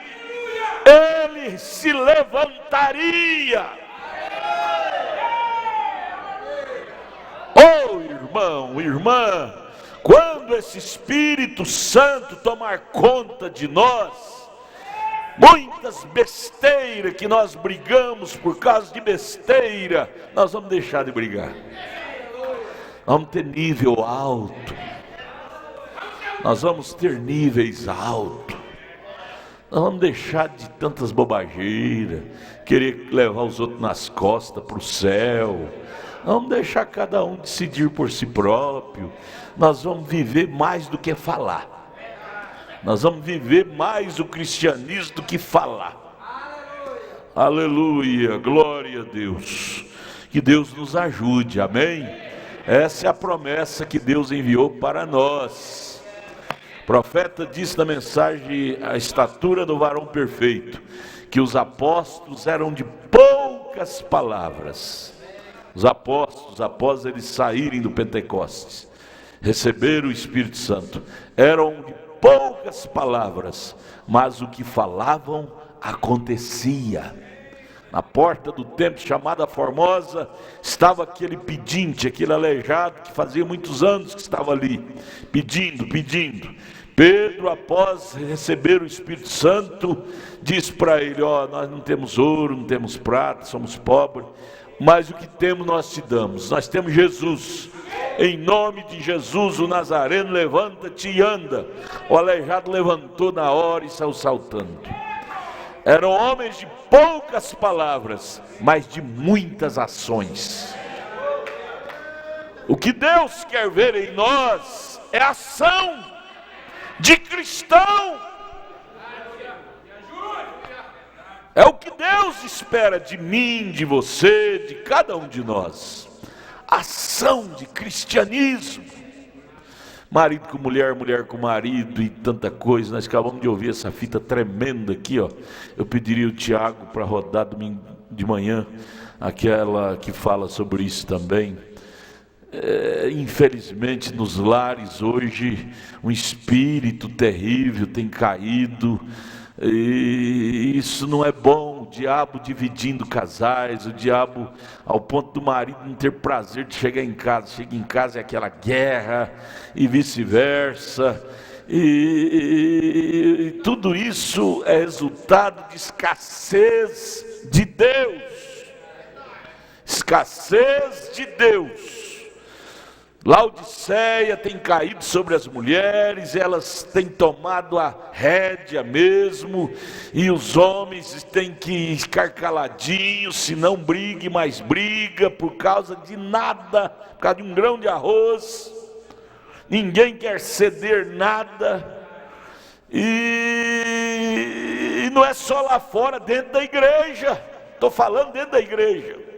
Ele se levantaria. Oh, irmão, irmã, quando esse Espírito Santo tomar conta de nós, muitas besteiras que nós brigamos por causa de besteira, nós vamos deixar de brigar. vamos ter nível alto, nós vamos ter níveis altos, nós vamos deixar de tantas bobageiras, querer levar os outros nas costas para o céu, vamos deixar cada um decidir por si próprio, nós vamos viver mais do que falar, nós vamos viver mais o cristianismo do que falar. Aleluia, glória a Deus, que Deus nos ajude, amém? Essa é a promessa que Deus enviou para nós. O profeta disse na mensagem A Estatura do Varão Perfeito, que os apóstolos eram de poucas palavras. Os apóstolos, após eles saírem do Pentecostes, receberam o Espírito Santo, eram de poucas palavras, mas o que falavam acontecia. Na porta do templo chamada Formosa estava aquele pedinte, aquele aleijado que fazia muitos anos que estava ali, pedindo. Pedro, após receber o Espírito Santo, disse para ele: nós não temos ouro, não temos prata, somos pobres, mas o que temos nós te damos, nós temos Jesus. Em nome de Jesus o Nazareno, levanta-te e anda. O aleijado levantou na hora e saiu saltando. Eram homens de poucas palavras, mas de muitas ações. O que Deus quer ver em nós é ação de cristão. É o que Deus espera de mim, de você, de cada um de nós. Ação de cristianismo. Marido com mulher, mulher com marido e tanta coisa. Nós acabamos de ouvir essa fita tremenda aqui, ó. Eu pediria o Tiago para rodar domingo de manhã, aquela que fala sobre isso também. Infelizmente nos lares hoje um espírito terrível tem caído, e isso não é bom. O diabo dividindo casais, o diabo ao ponto do marido não ter prazer de chegar em casa, chega em casa é aquela guerra e vice-versa, e tudo isso é resultado de escassez de Deus. Escassez de Deus. Laodiceia tem caído sobre as mulheres, elas têm tomado a rédea mesmo, e os homens têm que ficar caladinhos, se não brigue, mais briga, por causa de nada, por causa de um grão de arroz, ninguém quer ceder nada, e não é só lá fora, dentro da igreja, estou falando dentro da igreja.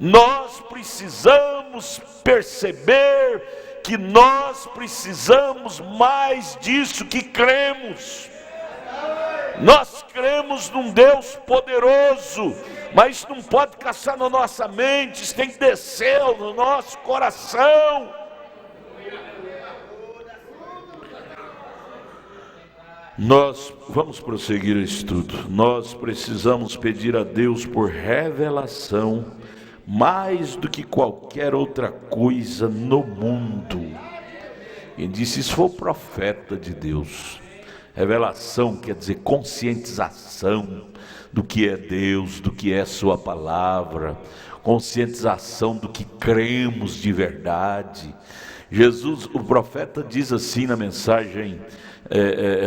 Nós precisamos perceber que nós precisamos mais disso que cremos. Nós cremos num Deus poderoso, mas isso não pode caçar na nossa mente, isso tem que descer no nosso coração. Nós vamos prosseguir o estudo. Nós precisamos pedir a Deus por revelação, mais do que qualquer outra coisa no mundo. Quem disse isso foi o profeta de Deus. Revelação quer dizer conscientização do que é Deus, do que é sua palavra, conscientização do que cremos de verdade. Jesus, o profeta diz assim na mensagem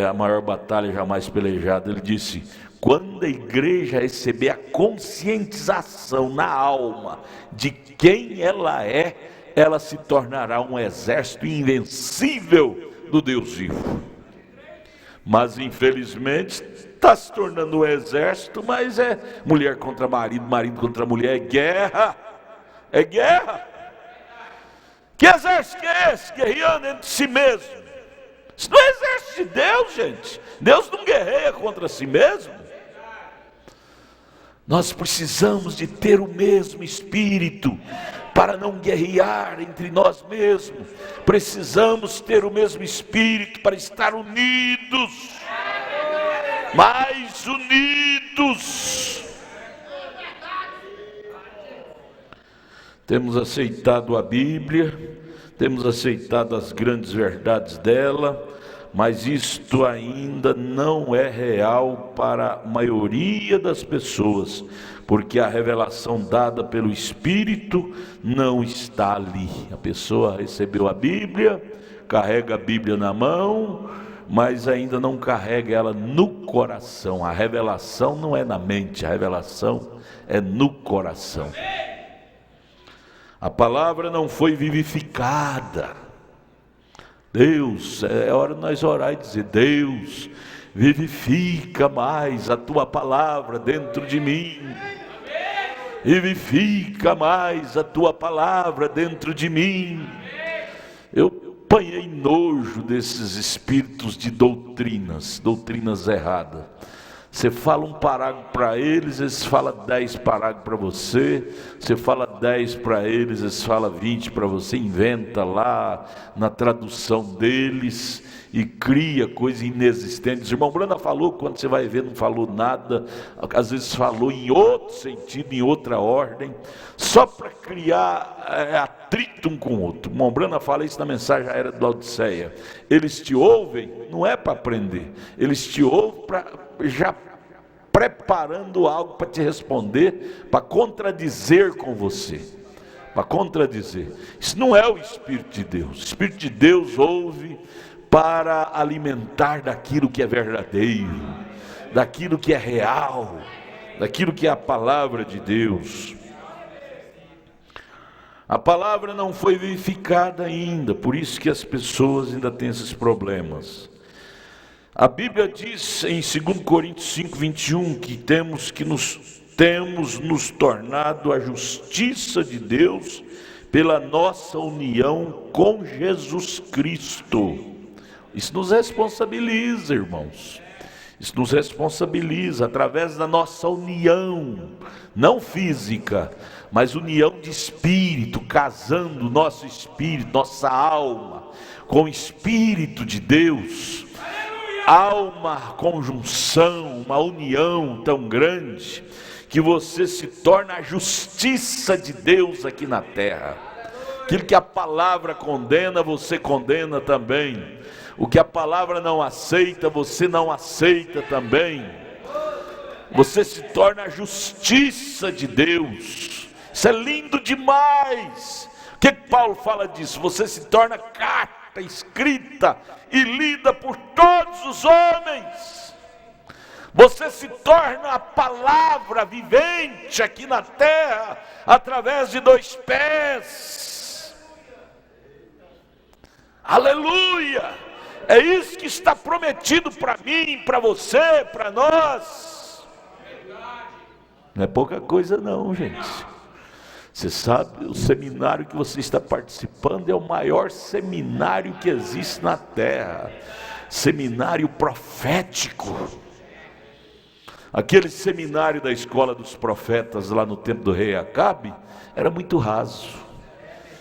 A Maior Batalha Jamais Pelejada, ele disse: quando a igreja receber a conscientização na alma de quem ela é, ela se tornará um exército invencível do Deus vivo. Mas infelizmente está se tornando um exército, mas é mulher contra marido, marido contra mulher, é guerra, é guerra. Que exército é esse? Guerreando entre si mesmo. Isso não é exército de Deus, gente. Deus não guerreia contra si mesmo. Nós precisamos de ter o mesmo espírito para não guerrear entre nós mesmos. Precisamos ter o mesmo espírito para estar unidos, mais unidos. Temos aceitado a Bíblia, temos aceitado as grandes verdades dela, mas isto ainda não é real para a maioria das pessoas, porque a revelação dada pelo Espírito não está ali. A pessoa recebeu a Bíblia, carrega a Bíblia na mão, mas ainda não carrega ela no coração. A revelação não é na mente, a revelação é no coração. A palavra não foi vivificada. Deus, é hora de nós orar e dizer: Deus, vivifica mais a tua palavra dentro de mim. Vivifica mais a tua palavra dentro de mim. Eu apanhei nojo desses espíritos de doutrinas erradas. Você fala um parágrafo para eles, eles falam 10 parágrafos para você. Você fala 10 para eles, eles falam 20 para você. Inventa lá na tradução deles e cria coisas inexistentes. O irmão Brana falou, quando você vai ver, não falou nada. Às vezes falou em outro sentido, em outra ordem, só para criar atrito um com o outro. O irmão Brana fala isso na mensagem à era de Laodiceia. Eles te ouvem, não é para aprender, eles te ouvem para já preparando algo para te responder, para contradizer com você, para contradizer. Isso não é o Espírito de Deus. O Espírito de Deus ouve para alimentar daquilo que é verdadeiro, daquilo que é real, daquilo que é a palavra de Deus. A palavra não foi vivificada ainda, por isso que as pessoas ainda têm esses problemas. A Bíblia diz em 2 Coríntios 5, 21, que temos nos tornado a justiça de Deus pela nossa união com Jesus Cristo. Isso nos responsabiliza, irmãos. Isso nos responsabiliza através da nossa união, não física, mas união de espírito, casando nosso espírito, nossa alma, com o Espírito de Deus. Há uma conjunção, uma união tão grande, que você se torna a justiça de Deus aqui na terra. Aquilo que a palavra condena, você condena também. O que a palavra não aceita, você não aceita também. Você se torna a justiça de Deus. Isso é lindo demais. O que Paulo fala disso? Você se torna carta escrita e lida por todos os homens. Você se torna a palavra vivente aqui na terra, através de 2 pés. Aleluia! É isso que está prometido para mim, para você, para nós. Não é pouca coisa não, gente. Você sabe, o seminário que você está participando é o maior seminário que existe na terra. Seminário profético. Aquele seminário da escola dos profetas lá no tempo do rei Acabe era muito raso.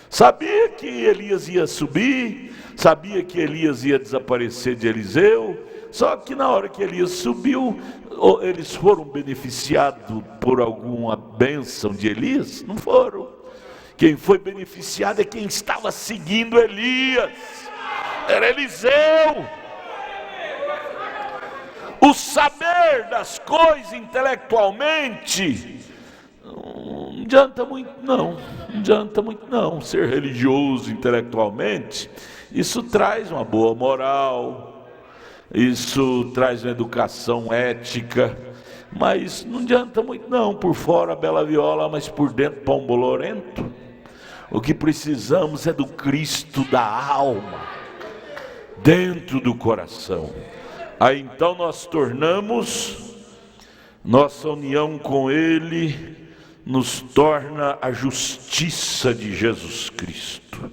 Sabia que Elias ia subir, sabia que Elias ia desaparecer de Eliseu, só que na hora que Elias subiu, eles foram beneficiados por alguma bênção de Elias? Não foram. Quem foi beneficiado é quem estava seguindo Elias, era Eliseu. O saber das coisas intelectualmente não adianta muito não, adianta muito não. Ser religioso intelectualmente, isso traz uma boa moral, isso traz uma educação ética, mas não adianta muito não. Por fora bela viola, mas por dentro pão bolorento. O que precisamos é do Cristo da alma, dentro do coração. Aí então nós tornamos, nossa união com Ele nos torna a justiça de Jesus Cristo.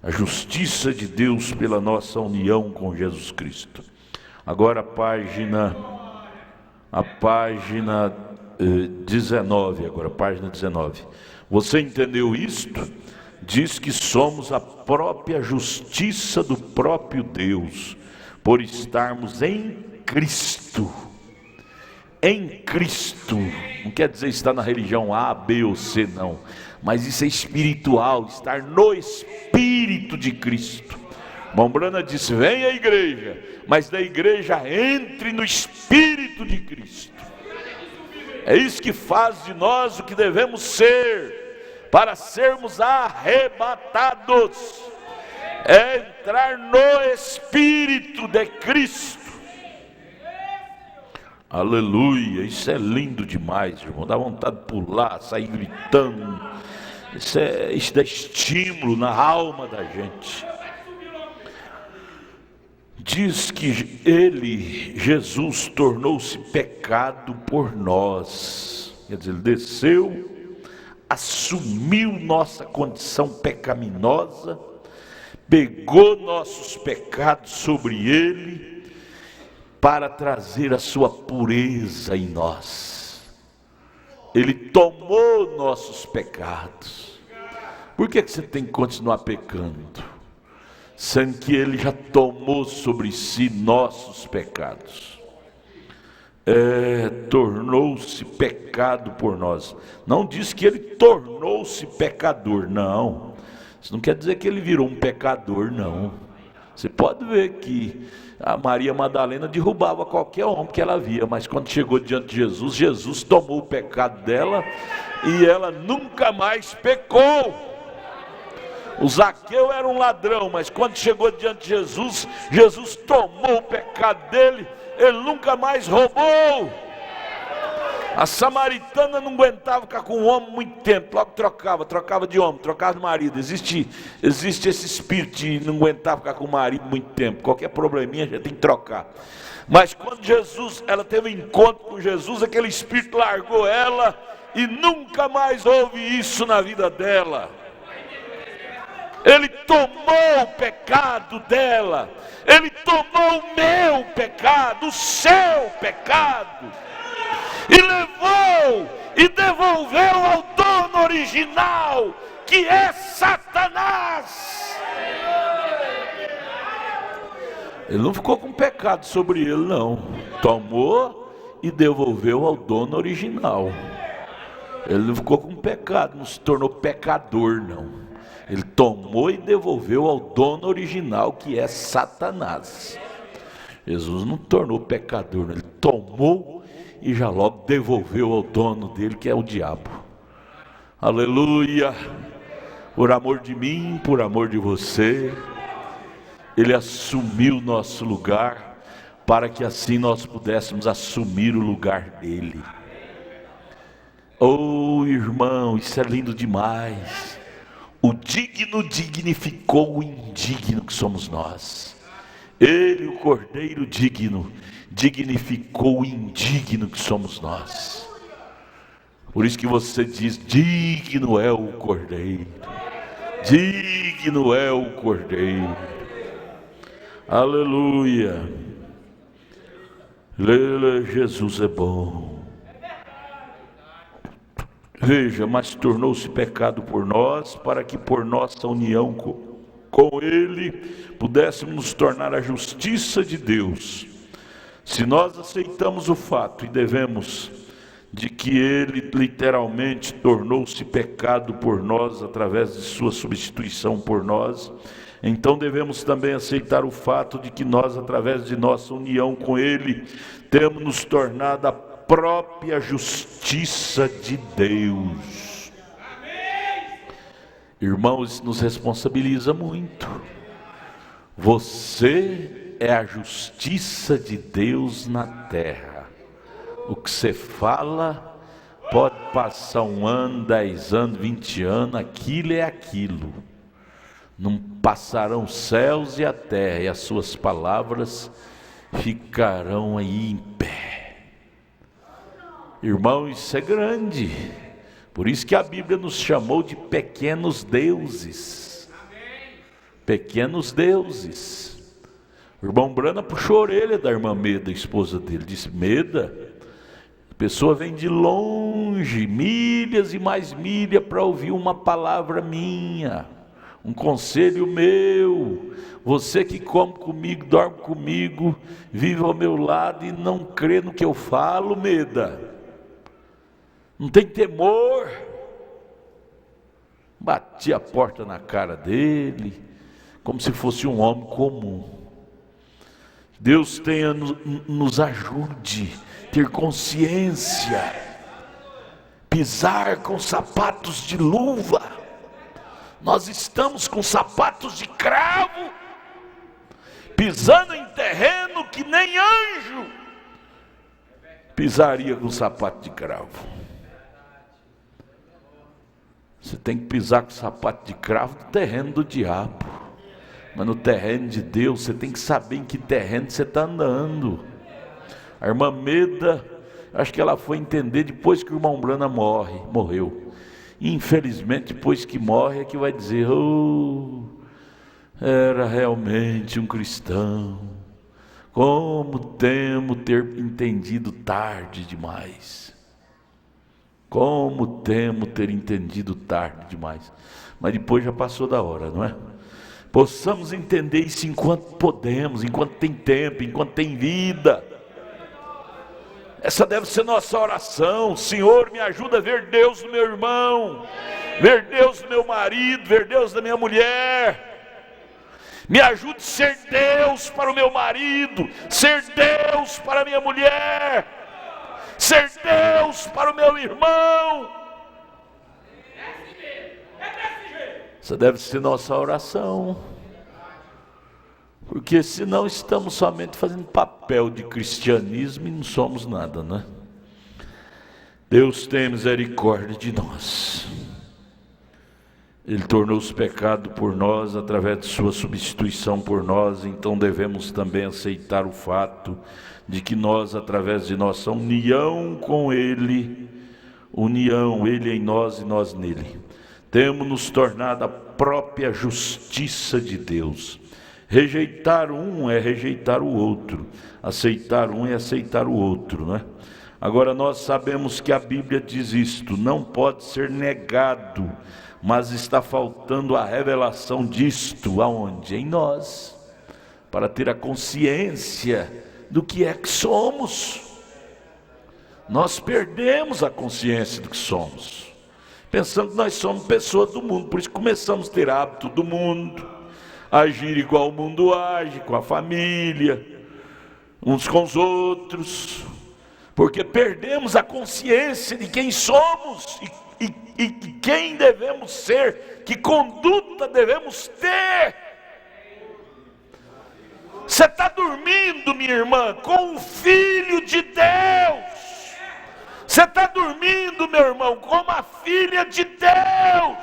A justiça de Deus pela nossa união com Jesus Cristo. Agora a página 19, agora página 19. Você entendeu isto? Diz que somos a própria justiça do próprio Deus, por estarmos em Cristo. Em Cristo, não quer dizer estar na religião A, B ou C, não, mas isso é espiritual, estar no Espírito de Cristo, Mombrana disse: vem à igreja, mas da igreja entre no Espírito de Cristo. É isso que faz de nós o que devemos ser, para sermos arrebatados. É entrar no Espírito de Cristo. Aleluia, isso é lindo demais, irmão. Dá vontade de pular, sair gritando. Isso dá estímulo na alma da gente. Diz que ele, Jesus, tornou-se pecado por nós. Quer dizer, ele desceu, assumiu nossa condição pecaminosa, pegou nossos pecados sobre ele, para trazer a sua pureza em nós. Ele tomou nossos pecados. Por que você tem que continuar pecando? Sendo que ele já tomou sobre si nossos pecados. Tornou-se pecado por nós. Não diz que ele tornou-se pecador, não. Isso não quer dizer que ele virou um pecador, não. Você pode ver que a Maria Madalena derrubava qualquer homem que ela via, mas quando chegou diante de Jesus, Jesus tomou o pecado dela e ela nunca mais pecou. O Zaqueu era um ladrão, mas quando chegou diante de Jesus, Jesus tomou o pecado dele, ele nunca mais roubou. A samaritana não aguentava ficar com o homem muito tempo, logo trocava de homem, trocava de marido. Existe esse espírito de não aguentar ficar com o marido muito tempo, qualquer probleminha já tem que trocar. Mas quando ela teve um encontro com Jesus, aquele espírito largou ela e nunca mais houve isso na vida dela. Ele tomou o pecado dela, ele tomou o meu pecado, o seu pecado, e levou e devolveu ao dono original, que é Satanás. Ele não ficou com pecado sobre ele, não. Tomou e devolveu ao dono original. Ele não ficou com pecado, não se tornou pecador, não. Ele tomou e devolveu ao dono original, que é Satanás. Jesus não tornou pecador, ele tomou e já logo devolveu ao dono dele, que é o diabo. Aleluia! Por amor de mim, por amor de você, ele assumiu nosso lugar, para que assim nós pudéssemos assumir o lugar dele. Oh, irmão, isso é lindo demais. O digno dignificou o indigno que somos nós. Ele, o Cordeiro digno, dignificou o indigno que somos nós. Por isso que você diz: digno é o Cordeiro, digno é o Cordeiro. Aleluia. Jesus é bom. Veja, mas tornou-se pecado por nós, para que por nossa união com ele pudéssemos nos tornar a justiça de Deus. Se nós aceitamos o fato e devemos de que ele literalmente tornou-se pecado por nós através de sua substituição por nós, então devemos também aceitar o fato de que nós, através de nossa união com ele, temos nos tornado a própria justiça de Deus. Irmãos, isso nos responsabiliza muito. Você é a justiça de Deus na terra. O que você fala pode passar 1 ano, 10 anos, 20 anos, aquilo é aquilo. Não passarão os céus e a terra, e as suas palavras ficarão aí em pé. Irmão, isso é grande. Por isso que a Bíblia nos chamou de pequenos deuses. Pequenos deuses. O irmão Brana puxou a orelha da irmã Meda, esposa dele. Disse: Meda, a pessoa vem de longe, milhas e mais milhas, para ouvir uma palavra minha, um conselho meu. Você que come comigo, dorme comigo, vive ao meu lado e não crê no que eu falo, Meda. Não tem temor. Bati a porta na cara dele, como se fosse um homem comum. Deus nos ajude a ter consciência, pisar com sapatos de luva. Nós estamos com sapatos de cravo, pisando em terreno que nem anjo pisaria com sapato de cravo. Você tem que pisar com sapato de cravo no terreno do diabo, mas no terreno de Deus você tem que saber em que terreno você está andando. A irmã Meda, acho que ela foi entender depois que o irmão Brana morreu. E infelizmente depois que morre é que vai dizer: oh, era realmente um cristão. Como temo ter entendido tarde demais. Como temo ter entendido tarde demais. Mas depois já passou da hora, não é? Possamos entender isso enquanto podemos, enquanto tem tempo, enquanto tem vida. Essa deve ser nossa oração. Senhor, me ajuda a ver Deus no meu irmão, ver Deus no meu marido, ver Deus na minha mulher. Me ajude a ser Deus para o meu marido, ser Deus para a minha mulher, ser Deus para o meu irmão. Essa deve ser nossa oração, porque senão estamos somente fazendo papel de cristianismo e não somos nada, né? Deus tem misericórdia de nós. Ele tornou-se pecado por nós através de sua substituição por nós, então devemos também aceitar o fato de que nós, através de nossa união com Ele, Ele em nós e nós nele, temos nos tornado a própria justiça de Deus. Rejeitar um é rejeitar o outro, aceitar um é aceitar o outro, né? Agora nós sabemos que a Bíblia diz isto: não pode ser negado, mas está faltando a revelação disto, aonde? Em nós, para ter a consciência do que é que somos. Nós perdemos a consciência do que somos, pensando que nós somos pessoas do mundo, por isso começamos a ter hábito do mundo, agir igual o mundo age, com a família, uns com os outros, porque perdemos a consciência de quem somos e quem devemos ser, que conduta devemos ter. Você está dormindo, minha irmã, com o Filho de Deus. Você está dormindo, meu irmão, como a filha de Deus.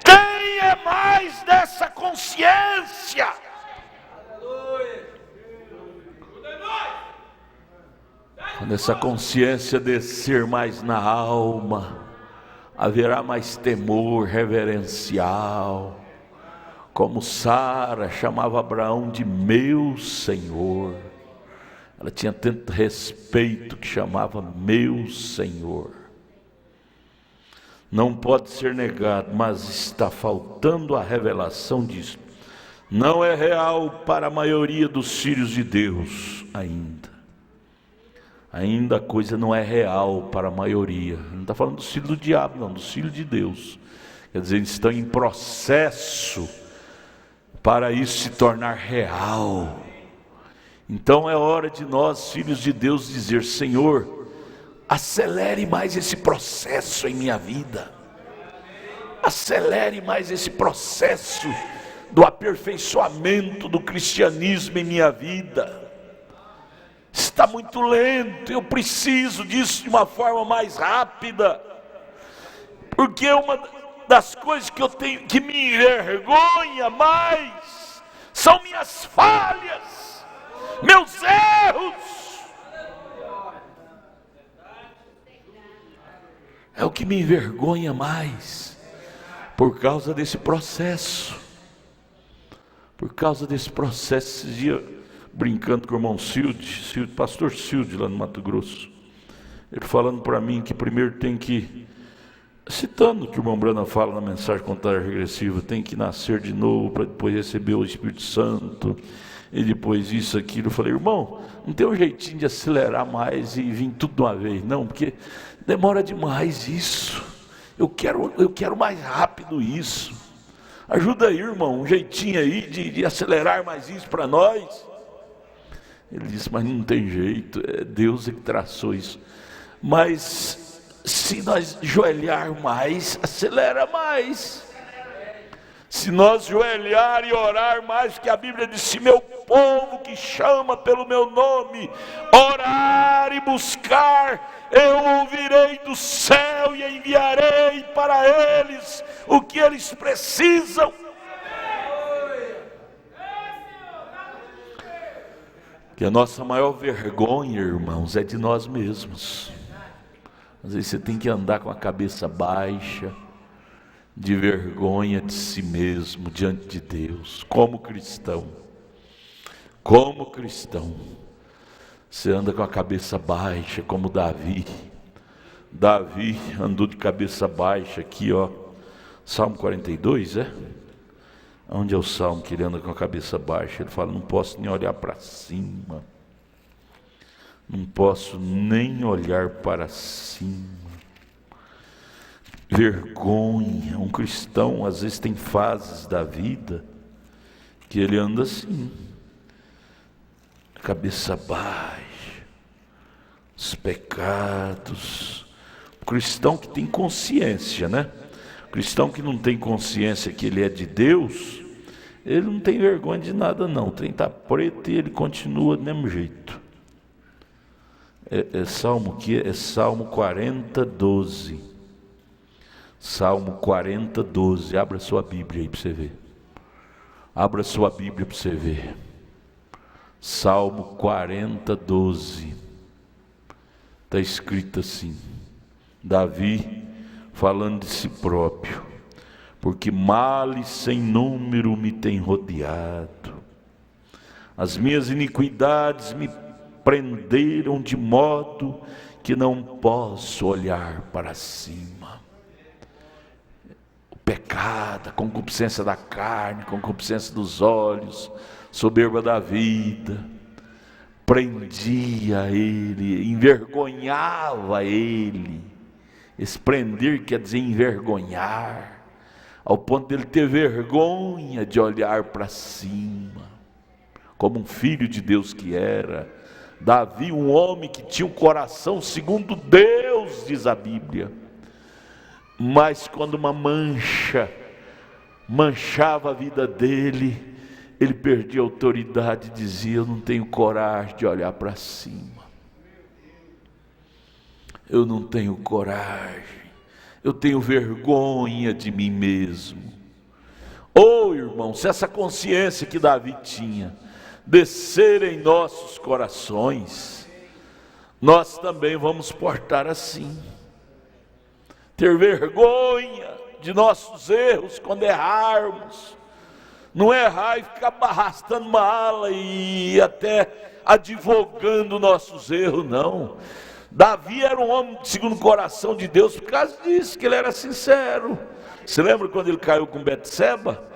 Tenha mais dessa consciência. Quando essa consciência descer mais na alma, haverá mais temor reverencial. Como Sara chamava Abraão de meu Senhor, ela tinha tanto respeito que chamava meu Senhor. Não pode ser negado, mas está faltando a revelação disso. Não é real para a maioria dos filhos de Deus ainda. Ainda a coisa não é real para a maioria. Não está falando dos filhos do diabo, não, dos filhos de Deus. Quer dizer, eles estão em processo para isso se tornar real. Então é hora de nós, filhos de Deus, dizer: Senhor, acelere mais esse processo em minha vida. Acelere mais esse processo do aperfeiçoamento do cristianismo em minha vida. Está muito lento, eu preciso disso de uma forma mais rápida, porque uma das coisas que eu tenho, que me envergonha mais, são minhas falhas, meus erros. É o que me envergonha mais, por causa desse processo. Por causa desse processo, esses dias, brincando com o irmão Cilde, pastor Cilde, lá no Mato Grosso, ele falando para mim que primeiro tem que, citando o que o irmão Brana fala na mensagem Contagem Regressiva, tem que nascer de novo para depois receber o Espírito Santo, e depois isso, aquilo. Eu falei: irmão, não tem um jeitinho de acelerar mais e vir tudo de uma vez, não, porque demora demais isso. Eu quero mais rápido isso. Ajuda aí, irmão, um jeitinho aí de acelerar mais isso para nós. Ele disse, mas não tem jeito, é Deus que traçou isso. Mas se nós joelhar mais, acelera mais. Se nós joelhar e orar mais, que a Bíblia diz, se meu povo que chama pelo meu nome, orar e buscar, eu ouvirei do céu e enviarei para eles o que eles precisam. Que a nossa maior vergonha, irmãos, é de nós mesmos. Às vezes você tem que andar com a cabeça baixa, de vergonha de si mesmo, diante de Deus, como cristão. Como cristão, você anda com a cabeça baixa, como Davi. Davi andou de cabeça baixa aqui, ó. Salmo 42, é? Onde é o salmo que ele anda com a cabeça baixa? Ele fala, não posso nem olhar para cima. Não posso nem olhar para cima. Vergonha. Um cristão às vezes tem fases da vida que ele anda assim, cabeça baixa, os pecados. O cristão que tem consciência, né? O cristão que não tem consciência que ele é de Deus, ele não tem vergonha de nada não. O trem está preto e ele continua do mesmo jeito. Salmo que é Salmo 40, 12. Salmo 40, 12. Abra sua Bíblia aí para você ver. Abra sua Bíblia para você ver. Salmo 40, 12. Está escrito assim. Davi falando de si próprio. Porque males sem número me têm rodeado. As minhas iniquidades me prenderam de modo que não posso olhar para cima. O pecado, a concupiscência da carne, a concupiscência dos olhos, soberba da vida, prendia ele, envergonhava ele. Esse prender quer dizer envergonhar, ao ponto dele ter vergonha de olhar para cima, como um filho de Deus que era. Davi, um homem que tinha um coração segundo Deus, diz a Bíblia. Mas quando uma mancha manchava a vida dele, ele perdia a autoridade e dizia, eu não tenho coragem de olhar para cima. Eu não tenho coragem. Eu tenho vergonha de mim mesmo. Oh, irmão, se essa consciência que Davi tinha descer em nossos corações, nós também vamos portar assim. Ter vergonha de nossos erros quando errarmos. Não errar e ficar arrastando uma ala e até advogando nossos erros, não. Davi era um homem segundo o coração de Deus por causa disso, que ele era sincero. Você lembra quando ele caiu com Betseba?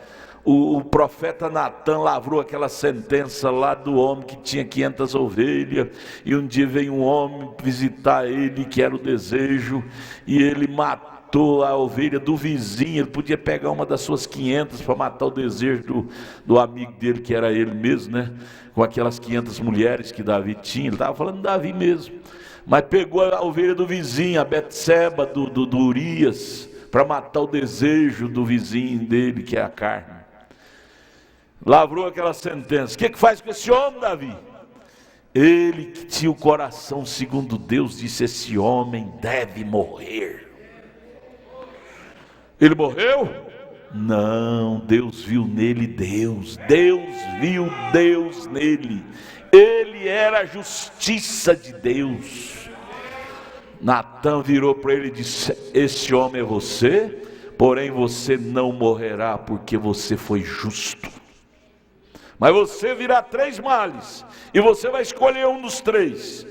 O profeta Natan lavrou aquela sentença lá do homem que tinha 500 ovelhas, e um dia veio um homem visitar ele, que era o desejo, e ele matou a ovelha do vizinho. Ele podia pegar uma das suas 500 para matar o desejo do amigo dele, que era ele mesmo, né? Com aquelas 500 mulheres que Davi tinha. Ele estava falando de Davi mesmo, mas pegou a ovelha do vizinho, a Betseba do Urias, para matar o desejo do vizinho dele, que é a carne. Lavrou aquela sentença. O que faz com esse homem, Davi? Ele que tinha o coração segundo Deus, disse, esse homem deve morrer. Ele morreu? Não, Deus viu nele Deus viu Deus nele. Ele era a justiça de Deus. Natan virou para ele e disse, esse homem é você, porém você não morrerá, porque você foi justo. Mas você virá 3 males, e você vai escolher um dos 3.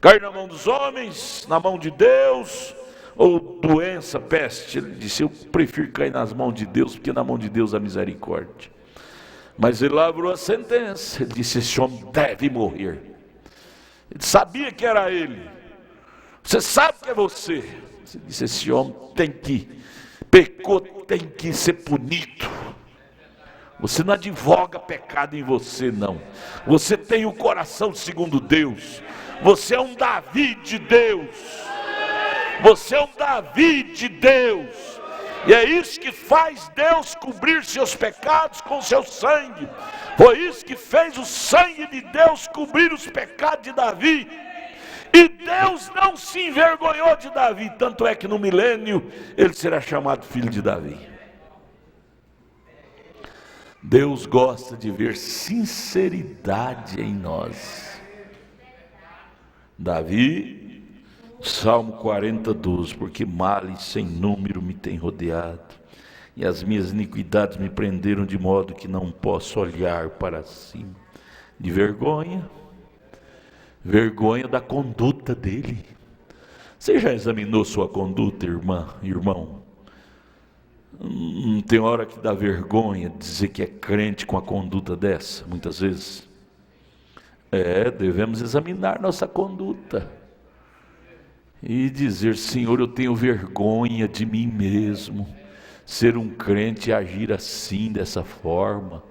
Cair na mão dos homens, na mão de Deus, ou doença, peste. Ele disse, eu prefiro cair nas mãos de Deus, porque na mão de Deus há misericórdia. Mas ele lavrou a sentença. Ele disse, esse homem deve morrer. Ele sabia que era ele. Você sabe que é você. Ele disse, esse homem pecou, tem que ser punido. Você não advoga pecado em você, não. Você tem o coração segundo Deus. Você é um Davi de Deus. Você é um Davi de Deus. E é isso que faz Deus cobrir seus pecados com seu sangue. Foi isso que fez o sangue de Deus cobrir os pecados de Davi. E Deus não se envergonhou de Davi. Tanto é que no milênio ele será chamado filho de Davi. Deus gosta de ver sinceridade em nós. Davi, Salmo 40:12, porque males sem número me têm rodeado, e as minhas iniquidades me prenderam de modo que não posso olhar para cima. De vergonha da conduta dele. Você já examinou sua conduta, irmã, irmão? Não tem hora que dá vergonha dizer que é crente com a conduta dessa, muitas vezes. Devemos examinar nossa conduta e dizer: Senhor, eu tenho vergonha de mim mesmo, ser um crente e agir assim, dessa forma.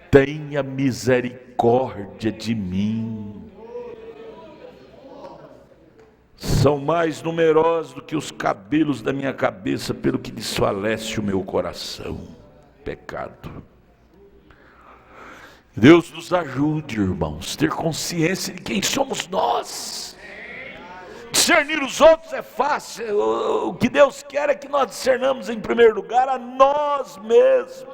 Tenha misericórdia de mim. São mais numerosos do que os cabelos da minha cabeça, pelo que desfalece o meu coração. Pecado. Deus nos ajude, irmãos, ter consciência de quem somos nós. Discernir os outros é fácil. O que Deus quer é que nós discernamos em primeiro lugar a nós mesmos,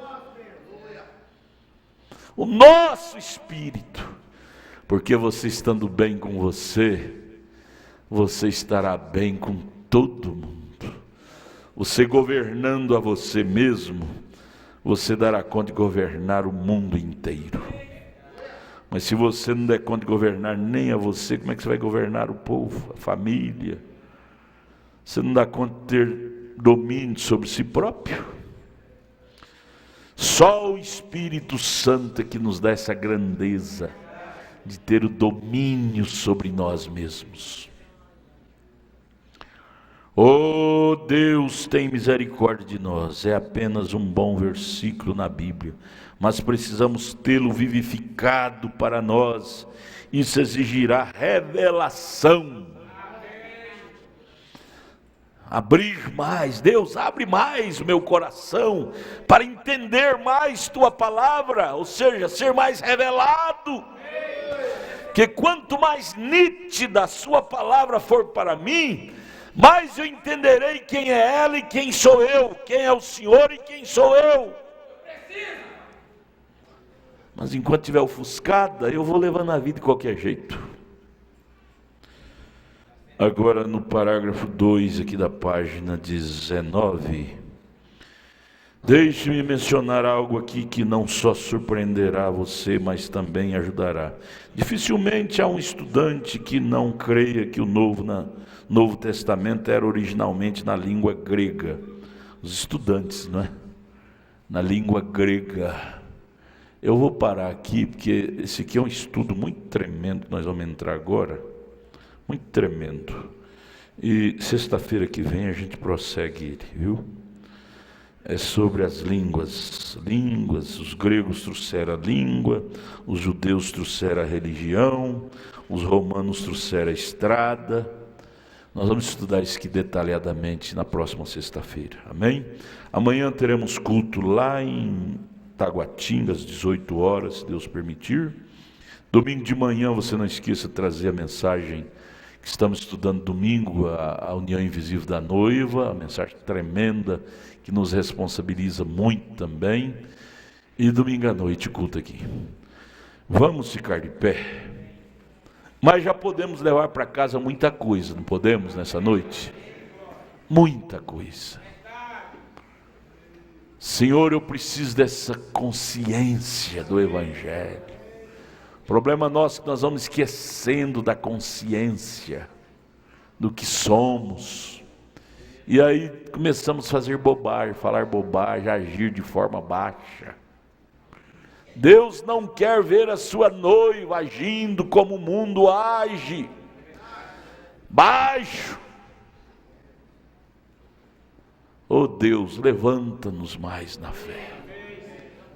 o nosso espírito. Porque você estando bem com você estará bem com todo mundo. Você governando a você mesmo, você dará conta de governar o mundo inteiro. Mas se você não der conta de governar nem a você, como é que você vai governar o povo, a família? Você não dá conta de ter domínio sobre si próprio? Só o Espírito Santo é que nos dá essa grandeza de ter o domínio sobre nós mesmos. Oh, Deus tem misericórdia de nós. É apenas um bom versículo na Bíblia, mas precisamos tê-lo vivificado para nós. Isso exigirá revelação. Abrir mais. Deus, abre mais o meu coração para entender mais tua palavra, ou seja, ser mais revelado. Que quanto mais nítida a sua palavra for para mim, mais eu entenderei quem é ela e quem sou eu, quem é o Senhor e quem sou eu. Mas enquanto estiver ofuscada, eu vou levando a vida de qualquer jeito. Agora no parágrafo 2 aqui da página 19, deixe-me mencionar algo aqui que não só surpreenderá você, mas também ajudará. Dificilmente há um estudante que não creia que o Novo Testamento era originalmente na língua grega. Os estudantes, não é? Na língua grega. Eu vou parar aqui, porque esse aqui é um estudo muito tremendo que nós vamos entrar agora. Muito tremendo. E sexta-feira que vem a gente prossegue ele, viu? É sobre as línguas. Os gregos trouxeram a língua, os judeus trouxeram a religião, os romanos trouxeram a estrada. Nós vamos estudar isso aqui detalhadamente na próxima sexta-feira, amém? Amanhã teremos culto lá em Taguatinga, às 18 horas, se Deus permitir. Domingo de manhã, você não esqueça de trazer a mensagem que estamos estudando domingo, a união invisível da noiva, a mensagem tremenda que nos responsabiliza muito também. E domingo à noite, culto aqui. Vamos ficar de pé. Mas já podemos levar para casa muita coisa, não podemos nessa noite? Muita coisa. Senhor, eu preciso dessa consciência do Evangelho. O problema nosso é que nós vamos esquecendo da consciência, do que somos. E aí começamos a fazer bobagem, falar bobagem, agir de forma baixa. Deus não quer ver a sua noiva agindo como o mundo age, baixo. Oh Deus, levanta-nos mais na fé.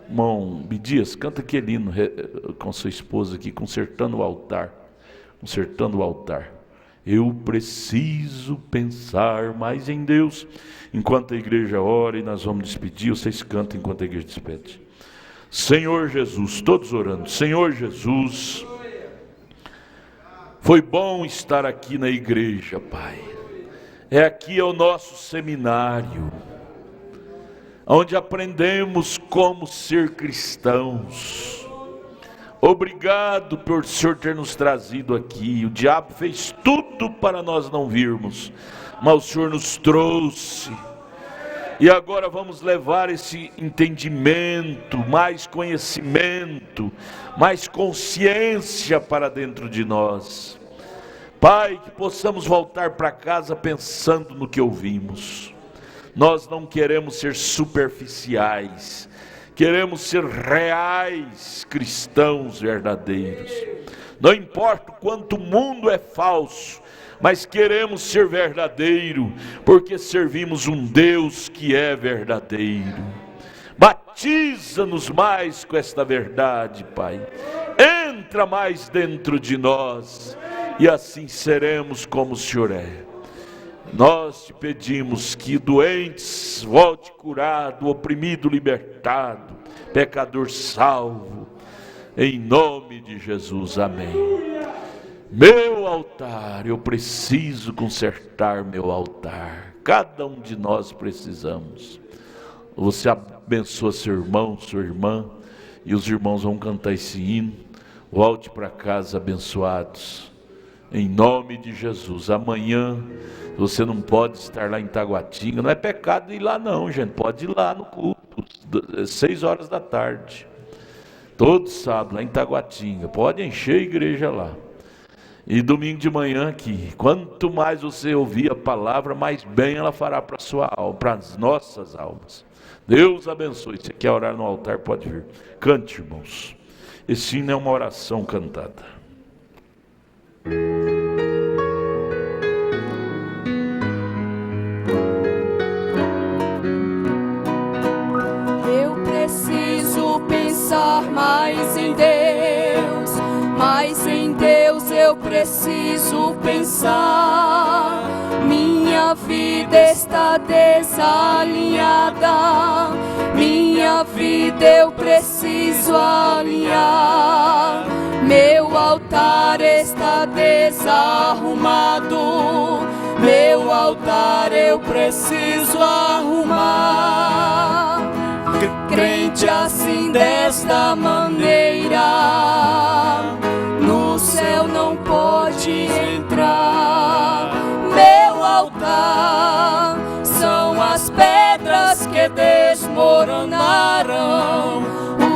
Irmão Bidias, canta aquele hino com sua esposa aqui, consertando o altar. Consertando o altar. Eu preciso pensar mais em Deus. Enquanto a igreja ora e nós vamos despedir, vocês cantam enquanto a igreja despede. Senhor Jesus, todos orando. Senhor Jesus, foi bom estar aqui na igreja, Pai. Aqui é o nosso seminário, onde aprendemos como ser cristãos. Obrigado por o Senhor ter nos trazido aqui. O diabo fez tudo para nós não virmos, mas o Senhor nos trouxe. E agora vamos levar esse entendimento, mais conhecimento, mais consciência para dentro de nós. Pai, que possamos voltar para casa pensando no que ouvimos. Nós não queremos ser superficiais. Queremos ser reais cristãos verdadeiros. Não importa o quanto o mundo é falso, mas queremos ser verdadeiro, porque servimos um Deus que é verdadeiro. Batiza-nos mais com esta verdade, Pai. Entra mais dentro de nós, e assim seremos como o Senhor é. Nós te pedimos que doentes volte curado, oprimido libertado, pecador salvo, em nome de Jesus, amém. Meu altar, eu preciso consertar meu altar. Cada um de nós precisamos. Você abençoa seu irmão, sua irmã, e os irmãos vão cantar esse hino. Volte para casa abençoados, em nome de Jesus. Amanhã você não pode estar lá em Taguatinga. Não é pecado ir lá não, gente. Pode ir lá no culto, 6 horas da tarde. Todo sábado lá em Taguatinga. Pode encher a igreja lá. E domingo de manhã aqui. Quanto mais você ouvir a palavra, mais bem ela fará para a sua alma, para as nossas almas. Deus abençoe. Se quer orar no altar, pode vir. Cante, irmãos. Esse hino é uma oração cantada. Eu preciso pensar mais em Deus, mais em Deus eu preciso pensar. Minha vida está desalinhada, minha vida eu preciso alinhar. Meu altar está desarrumado, meu altar eu preciso arrumar. Crente assim desta maneira, no céu não pode entrar. Meu altar são as pedras que desmoronaram,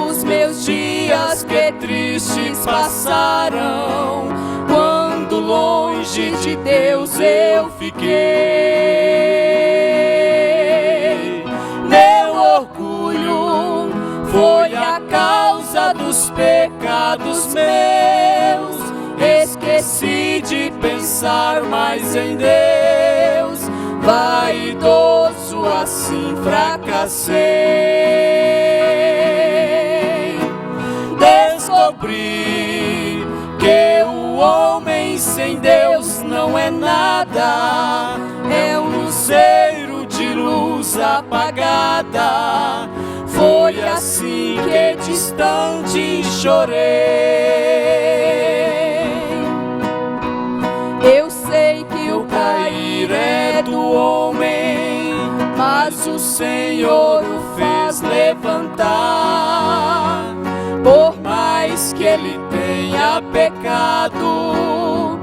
os meus dias que tristes passaram, quando longe de Deus eu fiquei. Meu orgulho foi a causa dos pecados meus, esqueci de pensar mais em Deus, vaidoso assim fracassei. Descobri que o homem sem Deus não é nada, é um luzeiro de luz apagada. Foi assim que distante chorei. Eu sei que o cair é do homem, mas o Senhor o faz levantar. Por mais que ele tenha pecado,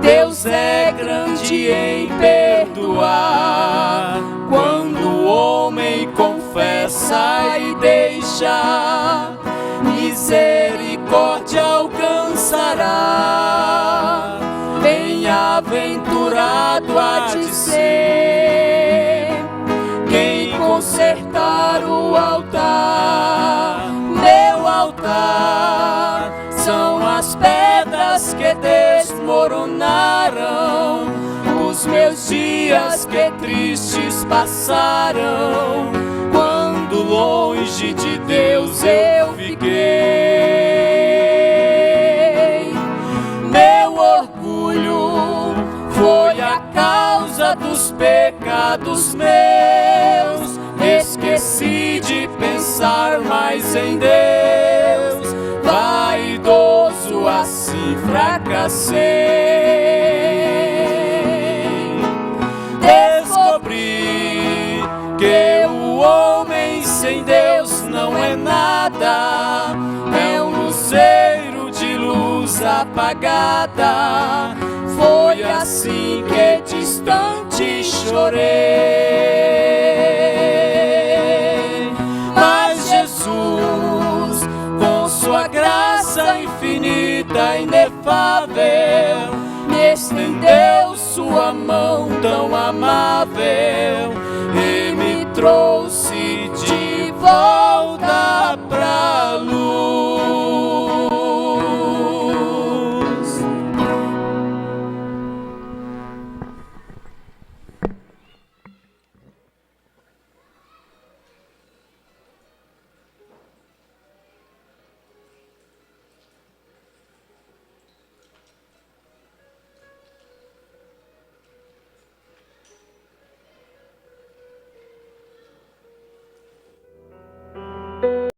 Deus é grande em perdoar. Quando o homem confessa e deixa, misericórdia alcançará. Bem-aventurado há de ser quem consertar o altar. Meu altar são as pedras que desmoronaram, os meus dias que tristes passaram, quando longe de Deus eu fiquei. Meu orgulho foi a causa dos pecados meus. Esqueci de pensar mais em Deus. Vaidoso assim fracassei. Descobri que o homem sem Deus não é nada, é um luzeiro de luz apagada. Foi assim que distante chorei. Mas Jesus, com sua graça infinita e inefável, me estendeu sua mão tão amável e me trouxe de volta